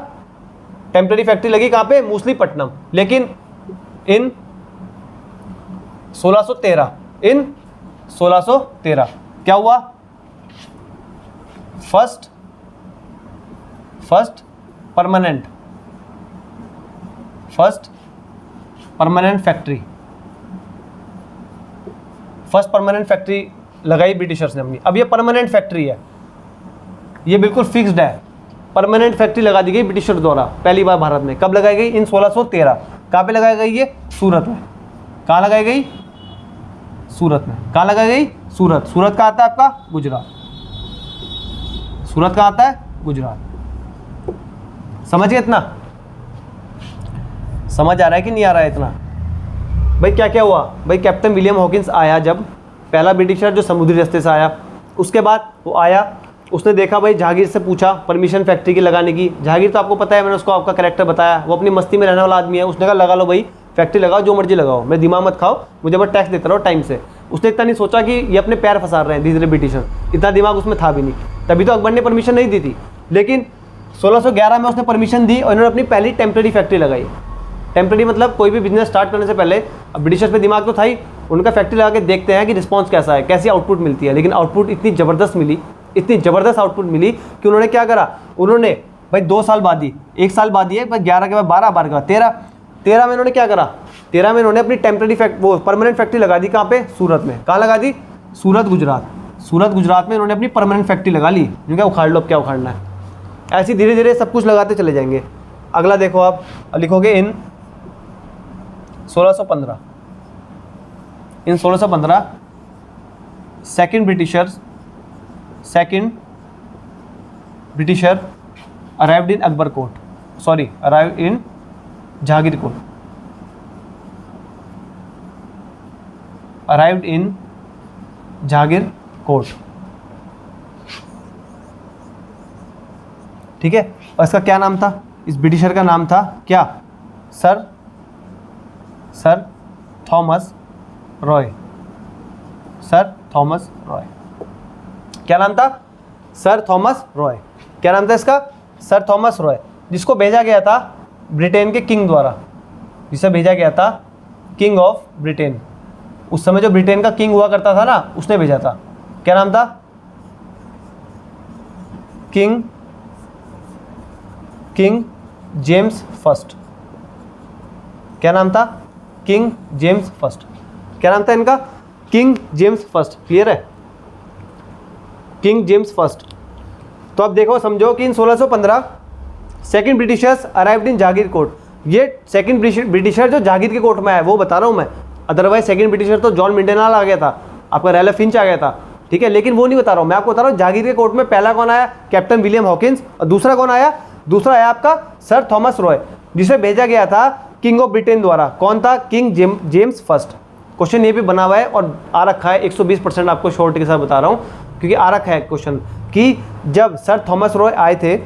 टेम्परेरी फैक्ट्री लगी। कहाँ पे? मूसलीपट्टनम। लेकिन इन 1613 क्या हुआ? फर्स्ट परमानेंट फैक्ट्री लगाई ब्रिटिशर्स ने अपनी। अब ये परमानेंट फैक्ट्री है, ये बिल्कुल फिक्स्ड है। परमानेंट फैक्ट्री लगा दी गई ब्रिटिशर द्वारा पहली बार भारत में। कब लगाई गई? इन 1613। कहाँ पे लगाई गई? ये सूरत में। कहाँ लगाई गई? सूरत में। कहाँ लगाई गई? सूरत। सूरत कहाँ आता है आपका? गुजरात। सूरत कहाँ आता है? गुजरात। समझ गए इतना? समझ आ रहा है कि नहीं आ रहा है इतना? भाई क्या क्या हुआ? भाई कैप्टन विलियम हॉकिंस आया, जब पहला ब्रिटिशर जो समुद्री रास्ते से आया, उसके बाद वो आया, उसने देखा, भाई जहांगीर से पूछा परमिशन फैक्ट्री की लगाने की। जहांगीर तो आपको पता है, मैंने उसको आपका कैरेक्टर बताया, वो अपनी मस्ती में रहने वाला आदमी है। उसने कहा लगा लो भाई फैक्ट्री लगाओ, जो मर्जी लगाओ, मैं दिमाग मत खाओ, मुझे बस टैक्स देते रहो टाइम से। उसने इतना नहीं सोचा कि ये अपने पैर फंसा रहे हैं धीरे धीरे ब्रिटिशर, इतना दिमाग उसमें था भी नहीं। तभी तो अकबर ने परमिशन नहीं दी थी। लेकिन 1611 में उसने परमिशन दी और इन्होंने अपनी पहली टेम्परेरी फैक्ट्री लगाई। टेम्परेरी मतलब कोई भी बिजनेस स्टार्ट करने से पहले, अब ब्रिटिशर्स पे दिमाग तो था ही, उनका फैक्ट्री लगा के देखते हैं कि रिस्पॉन्स कैसा है, कैसी आउटपुट मिलती है। लेकिन आउटपुट इतनी ज़बरदस्त मिली, इतनी ज़बरदस्त आउटपुट मिली कि उन्होंने क्या करा, उन्होंने भाई 2 साल बाद ही, 1 साल बाद ही, 11 के बाद 12, 12 के बाद 13 में इन्होंने क्या करा, 13 में इन्होंने अपनी टेम्परेरी वो परमानेंट फैक्ट्री लगा दी। कहाँ पे? सूरत में। कहाँ लगा दी? सूरत, गुजरात। सूरत गुजरात में इन्होंने अपनी परमानेंट फैक्ट्री लगा ली। क्या उखाड़ लो, अब क्या उखाड़ना है। ऐसे धीरे धीरे सब कुछ लगाते चले जाएंगे। अगला देखो, आप लिखोगे इन 1615। इन 1615 second britisher arrived in Akbar court, sorry arrived in Jahangir court, arrived in Jahangir court. ठीक है, और इसका क्या नाम था? इस ब्रिटिशर का नाम था क्या? Sir Thomas Roy. Sir Thomas Roy. क्या नाम था? Sir Thomas Roy. क्या नाम था इसका? सर थॉमस रॉय, जिसको भेजा गया था ब्रिटेन के किंग द्वारा, जिसे भेजा गया था किंग ऑफ ब्रिटेन। उस समय जो ब्रिटेन का किंग हुआ करता था ना, उसने भेजा था। क्या नाम था? King James first. क्या नाम था? King James first. क्या नाम था इनका? King James first. क्लियर है? King James first. तो अब देखो, समझो कि इन 1615 second Britishers arrived in Jagir court. ये सेकंड ब्रिटिशर जो जागीर के कोर्ट में आया वो बता रहा हूँ मैं। अदरवाइज सेकंड ब्रिटिशर तो जॉन मिंडेनाल आ गया था, आपका रैला फिंच आ गया था, ठीक है, लेकिन वो नहीं बता रहा हूँ मैं आपको। बता रहा हूँ जागीर के कोर्ट में पहला कौन आया? Captain William Hawkins. और दूसरा कौन आया? दूसरा आया आपका सर थॉमस रॉय, जिसे भेजा गया था किंग ऑफ ब्रिटेन द्वारा। कौन था? King James first. क्वेश्चन ये भी बना हुआ है और आ रखा है, 120% आपको शॉर्ट के साथ बता रहा हूँ, क्योंकि आ रखा है क्वेश्चन कि जब सर थॉमस रॉय आए थे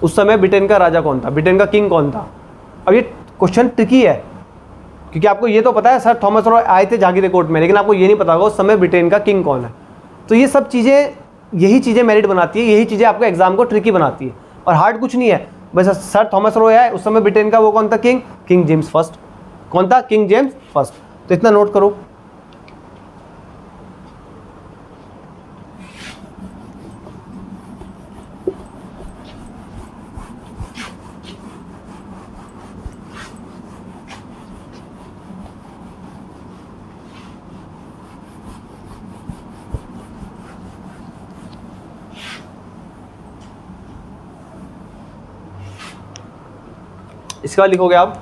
उस समय ब्रिटेन का राजा कौन था, ब्रिटेन का किंग कौन था। अब ये क्वेश्चन ट्रिकी है, क्योंकि आपको ये तो पता है सर थॉमस रॉय आए थे जागीर कोर्ट में, लेकिन आपको ये नहीं पता होगा उस समय ब्रिटेन का किंग कौन है। तो ये सब चीज़ें, यही चीज़ें मेरिट बनाती है, यही चीज़ें आपको एग्जाम को ट्रिकी बनाती है, और हार्ड कुछ नहीं है। बस सर थॉमस रॉय है, उस समय ब्रिटेन का वो कौन था? King, king James first. कौन था? King James first. तो इतना नोट करो। इसके बाद लिखोगे आप,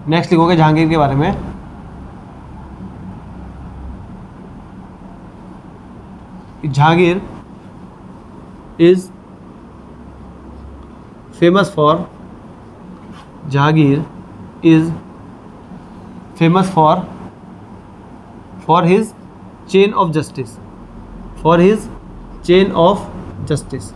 नेक्स्ट लिखोगे जहांगीर के बारे में। Jahangir is famous for, Jahangir is famous for his chain of justice, for his chain of justice.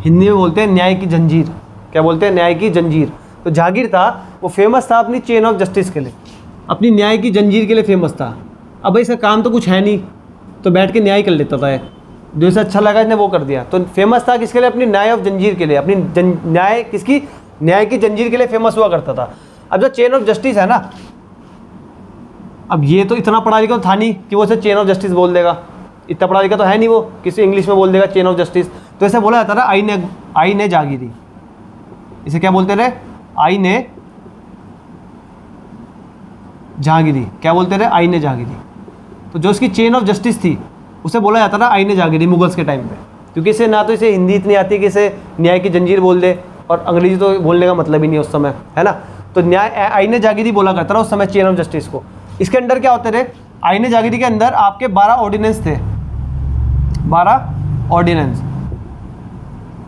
Hindi में बोलते हैं न्याय की जंजीर। क्या बोलते हैं? न्याय की जंजीर। तो जहांगीर था वो फेमस था अपनी चेन ऑफ जस्टिस के लिए, अपनी न्याय की जंजीर के लिए फेमस था। अब भाई इसका काम तो कुछ है नहीं, तो बैठ के न्याय कर लेता था, जो इसे अच्छा लगा इसने वो कर दिया। तो फेमस था किसके लिए? अपनी न्याय ऑफ जंजीर के लिए, अपनी न्याय किसकी? न्याय की जंजीर के लिए फेमस हुआ करता था। अब जो चेन ऑफ जस्टिस है ना, अब ये तो इतना पढ़ा लिखा था नहीं कि वो इसे चेन ऑफ जस्टिस बोल देगा, इतना पढ़ा लिखा तो है नहीं वो, किसी इंग्लिश में बोल देगा चेन ऑफ जस्टिस। तो ऐसे बोला जाता था आईने जागीरी। इसे क्या बोलते रहे? आईने जहांगीरी। क्या बोलते रहे? आईने जहांगीरी। तो जो इसकी चेन ऑफ जस्टिस थी उसे बोला जाता था आईने जहांगीरी मुगल्स के टाइम पे, क्योंकि इसे ना तो इसे हिंदी इतनी आती है कि इसे न्याय की जंजीर बोल दे, और अंग्रेजी तो बोलने का मतलब ही नहीं उस समय, है ना। तो न्याय आईने जहांगीरी बोला करता था उस समय चेन ऑफ जस्टिस को। इसके अंदर क्या होते थे? आईने जहांगीरी के अंदर आपके 12 ऑर्डिनेंस थे, 12 ऑर्डिनेंस,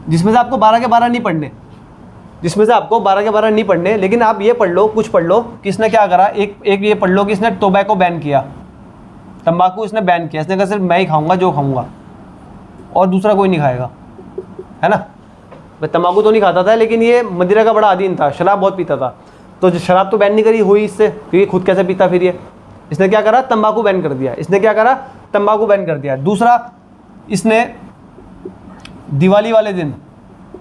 जिसमें से आपको 12 के 12 नहीं पढ़ने, जिसमें से आपको 12 के 12 नहीं पढ़ने, लेकिन आप ये पढ़ लो, कुछ पढ़ लो कि इसने क्या करा। एक ये पढ़ लो कि इसने टोबैको बैन किया, तंबाकू इसने बैन किया। इसने कहा सिर्फ मैं ही खाऊंगा जो खाऊंगा, और दूसरा कोई नहीं खाएगा, है ना। मैं तंबाकू तो नहीं खाता था, लेकिन ये मदिरा का बड़ा आदीन था, शराब बहुत पीता था। तो शराब तो बैन नहीं करी हुई इससे, क्योंकि खुद कैसे पीता फिर ये। इसने क्या करा? तंबाकू बैन कर दिया। इसने क्या करा? तंबाकू बैन कर दिया। दूसरा, इसने दिवाली वाले दिन,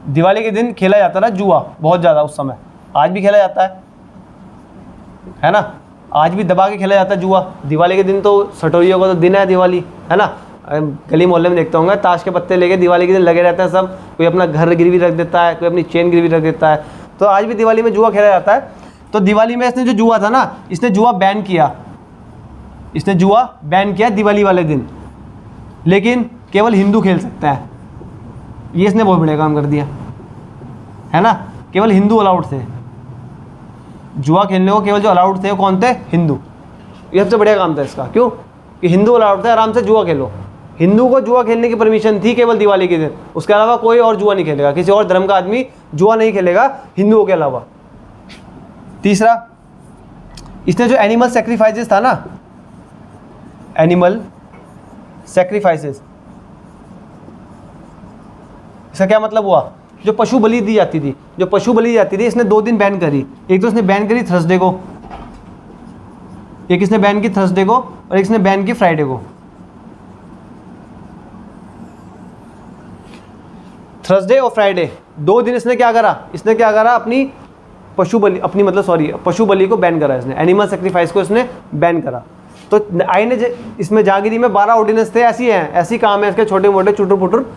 दिवाली के दिन खेला जाता था जुआ बहुत ज़्यादा उस समय, आज भी खेला जाता है ना, आज भी दबा के खेला जाता है जुआ। दिवाली के दिन तो सटोरियों का तो दिन है दिवाली, है ना। गली मोहल्ले में देखता होंगे ताश के पत्ते लेके दिवाली के दिन लगे रहते हैं सब, कोई अपना घर गिरवी रख देता है, कोई अपनी चेन गिरवी रख देता है। तो आज भी दिवाली में जुआ खेला जाता है। तो दिवाली में इसने जो जुआ था ना, इसने जुआ बैन किया, इसने जुआ बैन किया दिवाली वाले दिन, लेकिन केवल हिंदू खेल सकता है। ये इसने बहुत बड़ा काम कर दिया, है ना। केवल हिंदू अलाउड थे जुआ खेलने को, केवल जो अलाउड थे वो कौन थे? हिंदू। ये सबसे बढ़िया काम था इसका। क्यों? कि हिंदू अलाउड थे, आराम से जुआ खेलो। हिंदू को जुआ खेलने की परमिशन थी केवल दिवाली के दिन, उसके अलावा कोई और जुआ नहीं खेलेगा, किसी और धर्म का आदमी जुआ नहीं खेलेगा हिंदुओं के अलावा। तीसरा, इसने जो एनिमल सेक्रीफाइसेस था ना, एनिमल सेक्रीफाइसेस, इसका क्या मतलब हुआ? जो पशु बलि दी जाती थी, जो पशु बलि दी जाती थी, इसने 2 दिन बैन करी। एक तो इसने बैन करी थर्सडे को, एक इसने बैन की थर्सडे को और एक इसने बैन की फ्राइडे को। थर्सडे और फ्राइडे 2 दिन इसने क्या करा, अपनी पशु बलि को बैन करा इसने, एनिमल सेक्रीफाइस को इसने बैन करा। तो आई ने इसमें जहांगीरी में 12 ऑर्डिनेंस थे, ऐसी काम है इसके छोटे मोटे चुटुर पुटुर।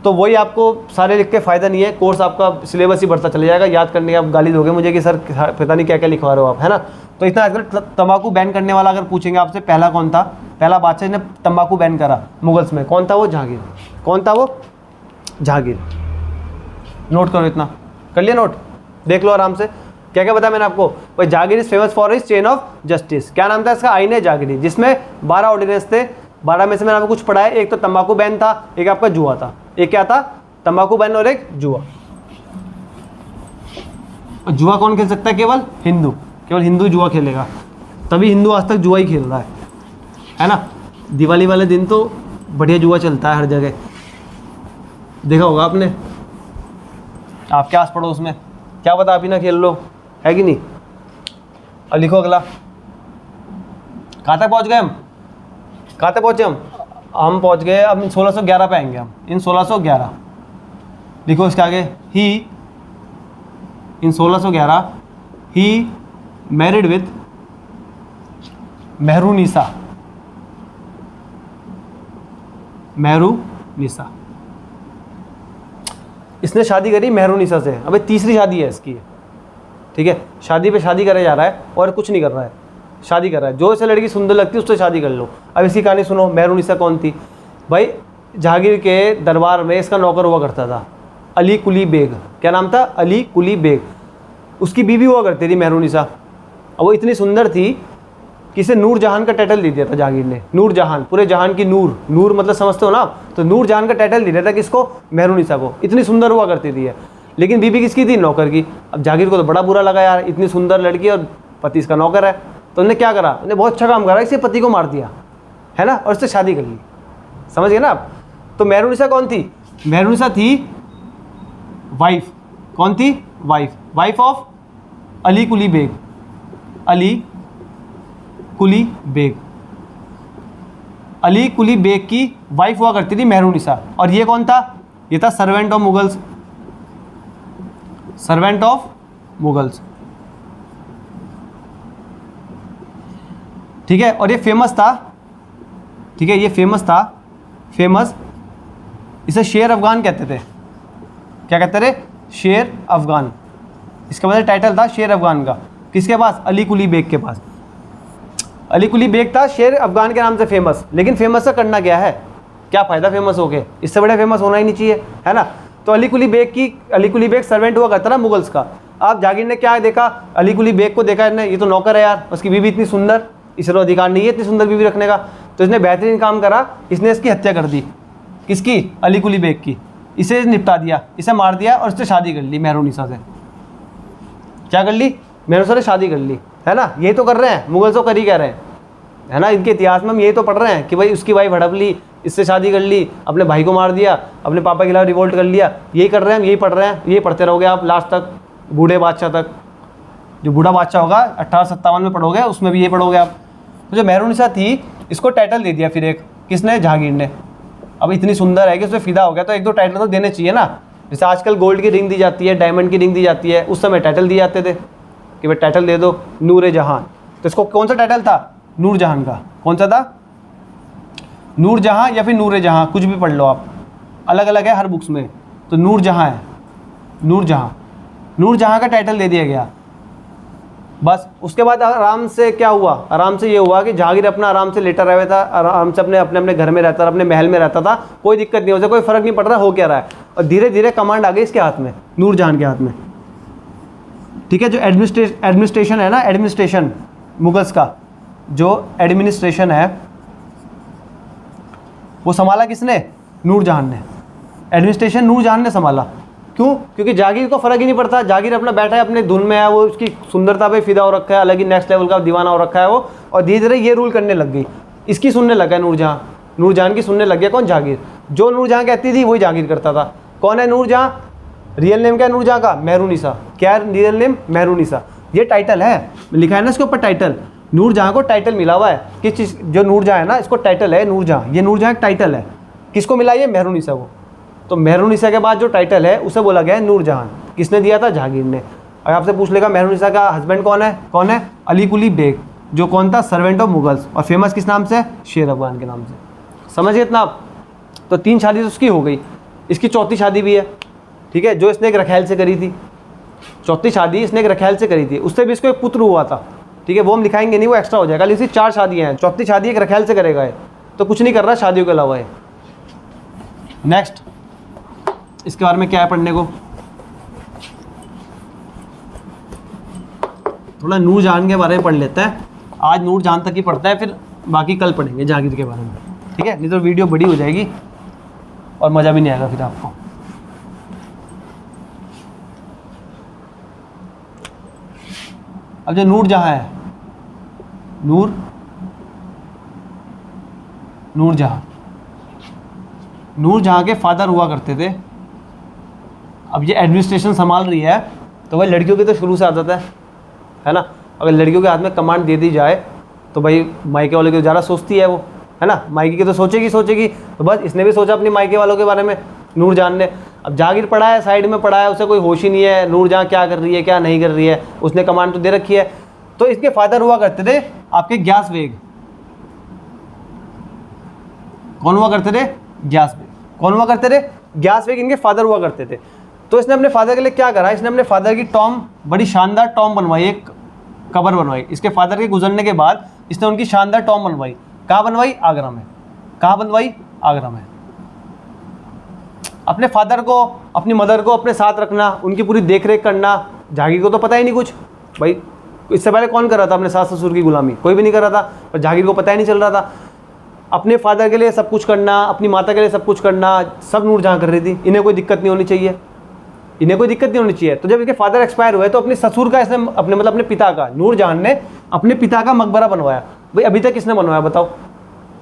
तो वही आपको सारे लिख के फ़ायदा नहीं है, कोर्स आपका सिलेबस ही बढ़ता चले जाएगा, याद करने आप गाली दोगे मुझे कि सर पता नहीं क्या क्या लिखवा रहे हो आप, है ना। तो इतना आजकल तंबाकू बैन करने वाला अगर पूछेंगे आपसे पहला कौन था, पहला बादशाह ने तंबाकू बैन करा मुगल्स में, कौन था वो? जहांगीर। कौन था वो? जहांगीर। नोट करो, इतना कर लिया नोट, देख लो आराम से। क्या क्या बताया मैंने आपको? भाई Jahangir is famous for his chain of justice. क्या नाम था इसका? आईने जहांगीरी, जिसमें 12 ऑर्डिनेंस थे। 12 में से मैंने आपको कुछ पढ़ा है, एक तो तंबाकू बैन था, एक आपका जुआ था। एक क्या था? तंबाकू बैन और एक जुआ। जुआ कौन खेल सकता है? केवल हिंदू, केवल हिंदू जुआ खेलेगा, तभी हिंदू आज तक जुआ ही खेल रहा है ना। दिवाली वाले दिन तो बढ़िया जुआ चलता है हर जगह, देखा होगा आपने, आपके आस पड़ोस में। क्या पता आप ही ना खेल लो, है कि नहीं। अब लिखो अगला, कहाँ तक पहुँच गए हम? कहाँ तक पहुँचे हम पहुँच गए अब 1611 पे आएंगे हम। इन 1611 लिखो इसके आगे, ही इन 1611 he married with Mehrunnisa. Mehrunnisa, इसने शादी करी मेहरुनिसा से। अबे तीसरी शादी है इसकी, ठीक है। शादी पे शादी करे जा रहा है और कुछ नहीं कर रहा है, शादी कर रहा है। जो इसे लड़की सुंदर लगती है उससे शादी कर लो। अब इसकी कहानी सुनो। मेहरुनिसा कौन थी भाई? जहांगीर के दरबार में इसका नौकर हुआ करता था, अली कुली बेग। क्या नाम था? अली कुली बेग। उसकी बीवी हुआ करती थी मेहरुनिसा। अब वो इतनी सुंदर थी कि इसे नूर जहान का टाइटल दे दिया था जहांगीर ने। नूर जहान, पूरे जहान की नूर, नूर मतलब समझते हो ना, तो नूर जहान का टाइटल दे दिया था किसको? मेहरुनिसा को। इतनी सुंदर हुआ करती थी। लेकिन बीवी किसकी थी? नौकर की। अब जहांगीर को तो बड़ा बुरा लगा, यार इतनी सुंदर लड़की और पति इसका नौकर है। तो उन्होंने क्या करा? उन्होंने बहुत अच्छा काम करा, इसे पति को मार दिया, है ना, और इससे शादी कर ली। समझ गए ना आप? तो मेहरुनिसा कौन थी? मेहरुनिसा थी वाइफ। कौन थी? Wife of Ali Quli Beg. अली कुली बेग, अली कुली बेग की वाइफ हुआ करती थी मेहरुनिसा। और ये कौन था? ये था servant of Mughals, servant of Mughals, ठीक है। और ये फेमस था, ठीक है, ये फेमस था, फेमस। इसे शेर अफगान कहते थे। क्या कहते थे? शेर अफगान। इसका मतलब टाइटल था शेर अफगान का। किसके पास? अली कुली बेग के पास। अली कुली बेग था शेर अफगान के नाम से फेमस। लेकिन फेमस से करना क्या है? क्या फ़ायदा फेमस हो गए? इससे बड़ा फेमस होना ही नहीं चाहिए, है ना। तो अली कुली बेग सर्वेंट हुआ करता ना मुगल्स का। आप जहांगीर ने क्या देखा? अली कुली बेग को देखा इसने, ये तो नौकर है यार, उसकी बीवी इतनी सुंदर, इसे तो अधिकार नहीं है इतनी सुंदर बीवी रखने का। तो इसने बेहतरीन काम करा, इसने इसकी हत्या कर दी। किसकी? अली कुली बेग की। इसे निपटा दिया, इसे मार दिया और इससे शादी कर ली मेहरुनिसा से। क्या कर ली? मेहरुनिसा से शादी कर ली, है ना। यही तो कर रहे हैं मुगल, तो कर ही कह रहे हैं, है ना। इनके इतिहास में हम यही तो पढ़ रहे हैं कि भाई उसकी वाइफ हड़प ली, इससे शादी कर ली, अपने भाई को मार दिया, अपने पापा के खिलाफ रिवोल्ट कर लिया। यही कर रहे हैं हम, यही पढ़ रहे हैं, यही पढ़ते रहोगे आप लास्ट तक, बूढ़े बादशाह तक। जो बूढ़ा बादशाह होगा 1857 में पढ़ोगे, उसमें भी ये पढ़ोगे आप। तो जो मेहरुनिसा थी, इसको टाइटल दे दिया फिर एक, किसने? जहांगीर ने। अब इतनी सुंदर है कि उसमें फिदा हो गया, तो एक दो टाइटल तो देने चाहिए ना। जैसे आजकल गोल्ड की रिंग दी जाती है, डायमंड की रिंग दी जाती है, उस समय टाइटल दिए जाते थे कि भाई टाइटल दे दो नूर जहां। तो इसको कौन सा टाइटल था? नूर जहां का। कौन सा था? नूर जहां या फिर नूर जहां, कुछ भी पढ़ लो आप, अलग अलग है हर बुक्स में। तो नूर जहां है, नूर जहां का टाइटल दे दिया गया। बस उसके बाद आराम से क्या हुआ? आराम से ये हुआ कि जहांगीर अपना आराम से लेटा रहा था, आराम से अपने अपने घर में रहता था, अपने महल में रहता था, कोई दिक्कत नहीं होता, कोई फर्क नहीं पड़ रहा हो क्या रहा है। और धीरे धीरे कमांड आ गई इसके हाथ में, नूर जहां के हाथ में, ठीक है। जो एडमिनिस्ट्रेशन है ना, एडमिनिस्ट्रेशन मुगल्स का जो एडमिनिस्ट्रेशन है वो संभाला किसने? नूर जहान ने। एडमिनिस्ट्रेशन नूर जहान ने संभाला। क्यों? क्योंकि जहांगीर को फर्क ही नहीं पड़ता, जहांगीर अपना बैठा है अपने धुन में है, वो उसकी सुंदरता पे फिदा हो रखा है, अलग ही नेक्स्ट लेवल का दीवाना हो रखा है वो। और धीरे धीरे ये रूल करने लग गई, इसकी सुनने लगा नूर जहां की सुनने लग गया। कौन? जहांगीर। जो नूर जहां कहती थी वही जहांगीर करता था। कौन है नूर जहां? रियल नेम क्या है नूर जहां का? मेहरुनिसा। क्या है रियल नेम? मेहरुनिसा। ये टाइटल है, लिखा है ना इसके ऊपर टाइटल, नूरजहाँ को टाइटल मिला हुआ है किस चीज़, जो नूरजहाँ है ना इसको टाइटल है नूरजहाँ, ये नूरजहाँ एक टाइटल है। किसको मिला ये? मेहरुन्निसा को। तो मेहरुन्निसा के बाद जो टाइटल है उसे बोला गया है नूरजहाँ। किसने दिया था? जहांगीर ने। अगर आपसे पूछ लेगा मेहरुन्निसा का हस्बैंड कौन है? कौन है? अली कुली बेग, जो कौन था? सर्वेंट ऑफ मुगल्स, और फेमस किस नाम से? शेर अफगान के नाम से। समझिए इतना आप। तो 3 शादी तो उसकी हो गई, इसकी चौथी शादी भी है, ठीक है, जो इसने एक रखैल से करी थी। चौथी शादी इसने एक रखैल से करी थी, उससे भी इसको एक पुत्र हुआ था, ठीक है, वो हम दिखाएंगे नहीं, वो एक्स्ट्रा हो जाएगा। लेकिन 4 शादियाँ हैं, चौथी शादी एक रखैल से करेगा है, तो कुछ नहीं कर रहा शादियों के अलावा है। नेक्स्ट इसके बारे में क्या है पढ़ने को? थोड़ा नूरजहान के बारे में पढ़ लेते हैं। आज नूरजहान तक ही पढ़ता है, फिर बाकी कल पढ़ेंगे जहांगीर के बारे में, ठीक है, नहीं तो वीडियो बड़ी हो जाएगी और मज़ा भी नहीं आएगा फिर आपको। अब जो नूरजहाँ है, नूरजहाँ के फादर हुआ करते थे। अब ये एडमिनिस्ट्रेशन संभाल रही है, तो भाई लड़कियों की तो शुरू से आदत है ना। अगर लड़कियों के हाथ में कमांड दे दी जाए तो भाई मायके वालों की ज़्यादा सोचती है वो, है ना, मायके की तो सोचेगी। तो बस इसने भी सोचा अपनी मायके वालों के बारे में, नूरजहाँ ने। अब जहांगीर पड़ा है, साइड में पड़ा है, उसे कोई होश ही नहीं है नूरजहाँ क्या कर रही है क्या नहीं कर रही है, उसने कमांड तो दे रखी है। तो इसके फादर हुआ करते थे आपके ग्यास बेग। कौन हुआ करते थे? ग्यास बेग। कौन हुआ करते थे? ग्यास बेग इनके फादर हुआ करते थे। तो इसने अपने फादर के लिए क्या करा? इसने अपने फादर की टॉम, बड़ी शानदार टॉम बनवाई, एक कब्र बनवाई। इसके फादर के गुजरने के बाद इसने उनकी शानदार टॉम बनवाई। कहाँ बनवाई? आगरा में। कहाँ बनवाई? आगरा में। अपने फादर को, अपनी मदर को अपने साथ रखना, उनकी पूरी देख रेख करना, जहांगीर को तो पता ही नहीं कुछ। भाई इससे पहले कौन कर रहा था अपने सास ससुर की गुलामी? कोई भी नहीं कर रहा था, पर जहांगीर को पता ही नहीं चल रहा था। अपने फादर के लिए सब कुछ करना, अपनी माता के लिए सब कुछ करना, सब नूरजहाँ कर रही थी। इन्हें कोई दिक्कत नहीं होनी चाहिए, इन्हें कोई दिक्कत नहीं होनी चाहिए। तो जब इसके फादर एक्सपायर हुए तो अपने ससुर का इसने, अपने मतलब अपने पिता का, नूरजहाँ ने अपने पिता का मकबरा बनवाया। भाई अभी तक किसने बनवाया बताओ?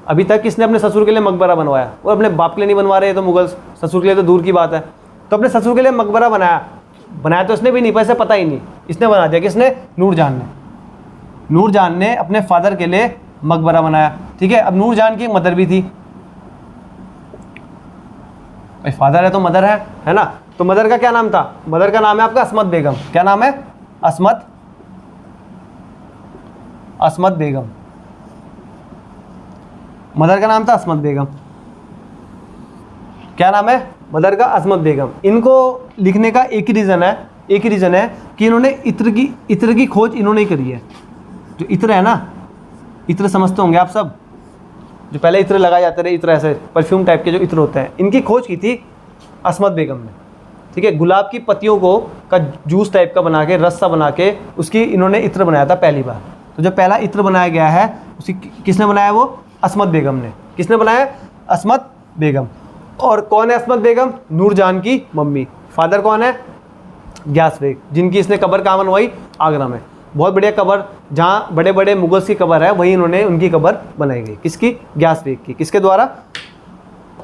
अभी तक किसने अपने ससुर के लिए मकबरा बनवाया? और अपने बाप के लिए नहीं बनवा रहे तो मुगल्स, ससुर के लिए तो दूर की बात है। तो अपने ससुर के लिए मकबरा बनाया तो इसने भी नहीं, पैसे पता ही नहीं, इसने बना दिया। किसने? नूरजहाँ ने अपने फादर के लिए मकबरा बनाया, ठीक है। अब नूरजहाँ की मदर भी थी, भाई फादर है तो मदर है ना। तो मदर का क्या नाम था? मदर का नाम है आपका अस्मत बेगम। क्या नाम है? अस्मत बेगम। मदर का नाम था अस्मत बेगम। क्या नाम है? मदर का अस्मत बेगम। इनको लिखने का एक ही रीज़न है कि इन्होंने इत्र की खोज इन्होंने ही करी है। जो इत्र है ना, इत्र समझते होंगे आप सब, जो पहले इत्र लगाए जाते रहे, इत्र ऐसे परफ्यूम टाइप के जो इत्र होते हैं, इनकी खोज की थी अस्मत बेगम ने, ठीक है। गुलाब की पत्तियों को का जूस टाइप का बना के, रस सा बना के, उसकी इन्होंने इत्र बनाया था पहली बार। तो जो पहला इत्र बनाया गया है उसी किसने बनाया? वो अस्मत बेगम ने। किसने बनाया? अस्मत बेगम। और कौन है अस्मत बेगम? नूरजहाँ की मम्मी। फादर कौन है? ग्यास बेग, जिनकी इसने कब्र कहाँ बनवाई? आगरा में। बहुत बढ़िया कब्र, जहाँ बड़े बड़े मुगल्स की कब्र है वहीं इन्होंने उनकी कब्र बनाई गई। किसकी? ग्यास बेग की। किसके द्वारा?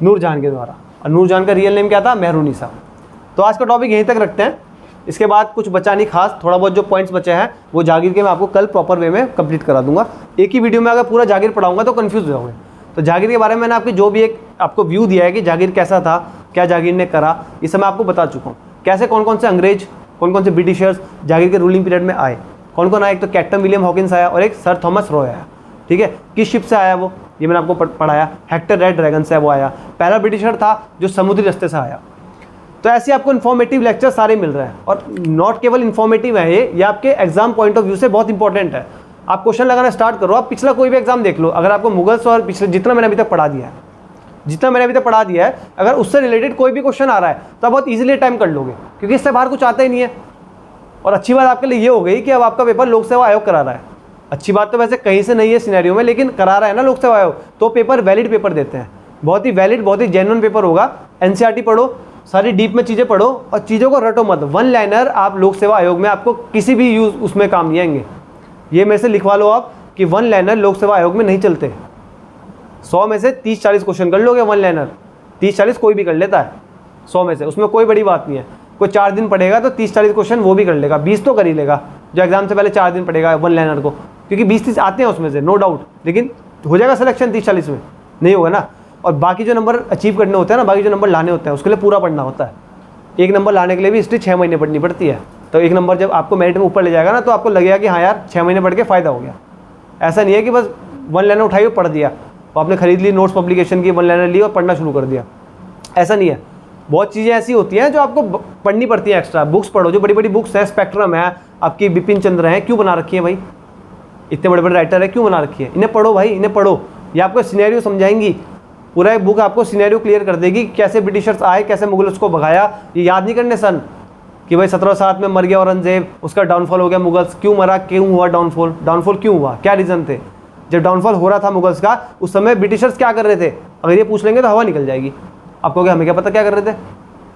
नूरजहाँ के द्वारा। और नूरजहाँ का रियल नेम क्या था? मेहरुन्निसा। तो आज का टॉपिक यहीं तक रखते हैं, इसके बाद कुछ बचा नहीं खास, थोड़ा बहुत जो पॉइंट्स बचे हैं वो जहांगीर के मैं आपको कल प्रॉपर वे में कंप्लीट करा दूंगा। एक ही वीडियो में अगर पूरा जहांगीर पढ़ाऊंगा तो कंफ्यूज हो जाओगे। तो जहांगीर के बारे में मैंने आपकी जो भी एक आपको व्यू दिया है कि जहांगीर कैसा था, क्या जहांगीर ने करा, ये सब मैं आपको बता चुका हूँ। कैसे कौन कौन से अंग्रेज, कौन कौन से ब्रिटिशर्स जहांगीर के रूलिंग पीरियड में आए, कौन कौन आए। एक तो कैप्टन विलियम हॉकिंस आया और एक सर थॉमस रॉय आया, ठीक है। किस शिप से आया वो, ये मैंने आपको पढ़ाया। हेक्टर रेड ड्रैगन से वो आया, पहला ब्रिटिशर था जो समुद्री रास्ते से आया। तो ऐसे आपको इन्फॉर्मेटिव लेक्चर सारे मिल रहे हैं, और नॉट केवल इन्फॉर्मेटिव है ये आपके एग्जाम पॉइंट ऑफ व्यू से बहुत इंपॉर्टेंट है। आप क्वेश्चन लगाना स्टार्ट करो, आप पिछला कोई भी एग्जाम देख लो, अगर आपको मुगल्स और पिछले जितना मैंने अभी तक पढ़ा दिया है, अगर उससे रिलेटेड कोई भी क्वेश्चन आ रहा है तो आप बहुत ईजिली टाइम कर लोगे, क्योंकि इससे बाहर कुछ आता ही नहीं है। और अच्छी बात आपके लिए ये हो गई कि अब आपका पेपर लोक सेवा आयोग करा रहा है। अच्छी बात तो वैसे कहीं से नहीं है सिनेरियो में, लेकिन करा रहा है ना लोक सेवा आयोग, तो पेपर वैलिड पेपर देते हैं। बहुत ही वैलिड, बहुत ही जेन्युइन पेपर होगा। एनसीईआरटी पढ़ो, सारी डीप में चीज़ें पढ़ो और चीज़ों को रटो मत। वन लाइनर आप लोक सेवा आयोग में आपको किसी भी यूज उसमें काम नहीं आएंगे। ये मेरे से लिखवा लो आप कि वन लाइनर लोक सेवा आयोग में नहीं चलते। 100 में से 30-40 क्वेश्चन कर लोगे वन लाइनर, 30-40 कोई भी कर लेता है 100 में से, उसमें कोई बड़ी बात नहीं है। कोई 4 दिन पढ़ेगा तो 30-40 क्वेश्चन वो भी कर लेगा, 20 तो कर ही लेगा जो एग्जाम से पहले 4 दिन पढ़ेगा वन लाइनर को, क्योंकि 20-30 आते हैं उसमें से, नो डाउट, लेकिन हो जाएगा सिलेक्शन 30-40 में? नहीं होगा ना। और बाकी जो नंबर अचीव करने होते हैं ना, बाकी जो नंबर लाने होते हैं, उसके लिए पूरा पढ़ना होता है। एक नंबर लाने के लिए भी हिस्ट्री 6 महीने पढ़नी पड़ती है। तो एक नंबर जब आपको मेरिट में ऊपर ले जाएगा ना, तो आपको लगेगा कि हाँ यार 6 महीने पढ़ के फ़ायदा हो गया। ऐसा नहीं है कि बस 1 लाइनर उठाई और पढ़ दिया, और आपने खरीद ली नोट्स पब्लिकेशन की 1 लाइनर ली और पढ़ना शुरू कर दिया, ऐसा नहीं है। बहुत चीज़ें ऐसी होती हैं जो आपको पढ़नी पड़ती हैं एक्स्ट्रा। बुक्स पढ़ो, जो बड़ी बड़ी बुक्स हैं, स्पेक्ट्रम है, आपकी बिपिन चंद्र हैं, क्यों बना रखी है भाई, इतने बड़े बड़े राइटर है, क्यों बना रखी है? इन्हें पढ़ो भाई, इन्हें पढ़ो, ये आपको सिनेरियो समझाएंगी। पूरा एक बुक आपको सिनेरियो क्लियर कर देगी, कैसे ब्रिटिशर्स आए, कैसे मुगल्स को भगाया। ये याद नहीं करने सन कि भाई 1707 में मर गया औरंगजेब, उसका डाउनफॉल हो गया मुगल्स, क्यों मरा, क्यों हुआ डाउनफॉल, डाउनफॉल क्यों हुआ, क्या रीज़न थे। जब डाउनफॉल हो रहा था मुगल्स का, उस समय ब्रिटिशर्स क्या कर रहे थे, अगर ये पूछ लेंगे तो हवा निकल जाएगी। आपको क्या, हमें क्या पता क्या कर रहे थे?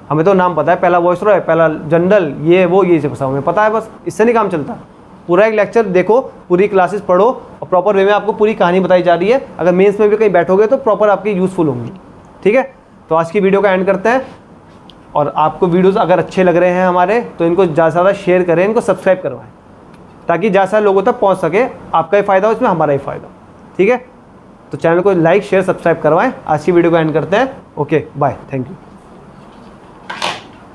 हमें तो नाम पता है, पहला वॉइसरॉय, पहला जनरल, ये वो, ये सब हमें पता है, बस इससे नहीं काम चलता। पूरा एक लेक्चर देखो, पूरी क्लासेस पढ़ो, और प्रॉपर वे में आपको पूरी कहानी बताई जा रही है। अगर मेंस में भी कहीं बैठोगे तो प्रॉपर आपकी यूज़फुल होंगी। ठीक है, तो आज की वीडियो का एंड करते हैं। और आपको वीडियोस अगर अच्छे लग रहे हैं हमारे, तो इनको ज़्यादा से ज़्यादा शेयर करें, इनको सब्सक्राइब करवाएं, ताकि ज़्यादा से लोगों तक पहुँच सके। आपका ही फ़ायदा हो इसमें, हमारा ही फ़ायदा। ठीक है, तो चैनल को लाइक शेयर सब्सक्राइब करवाएं। आज की वीडियो को एंड करते हैं। Okay, bye, thank you.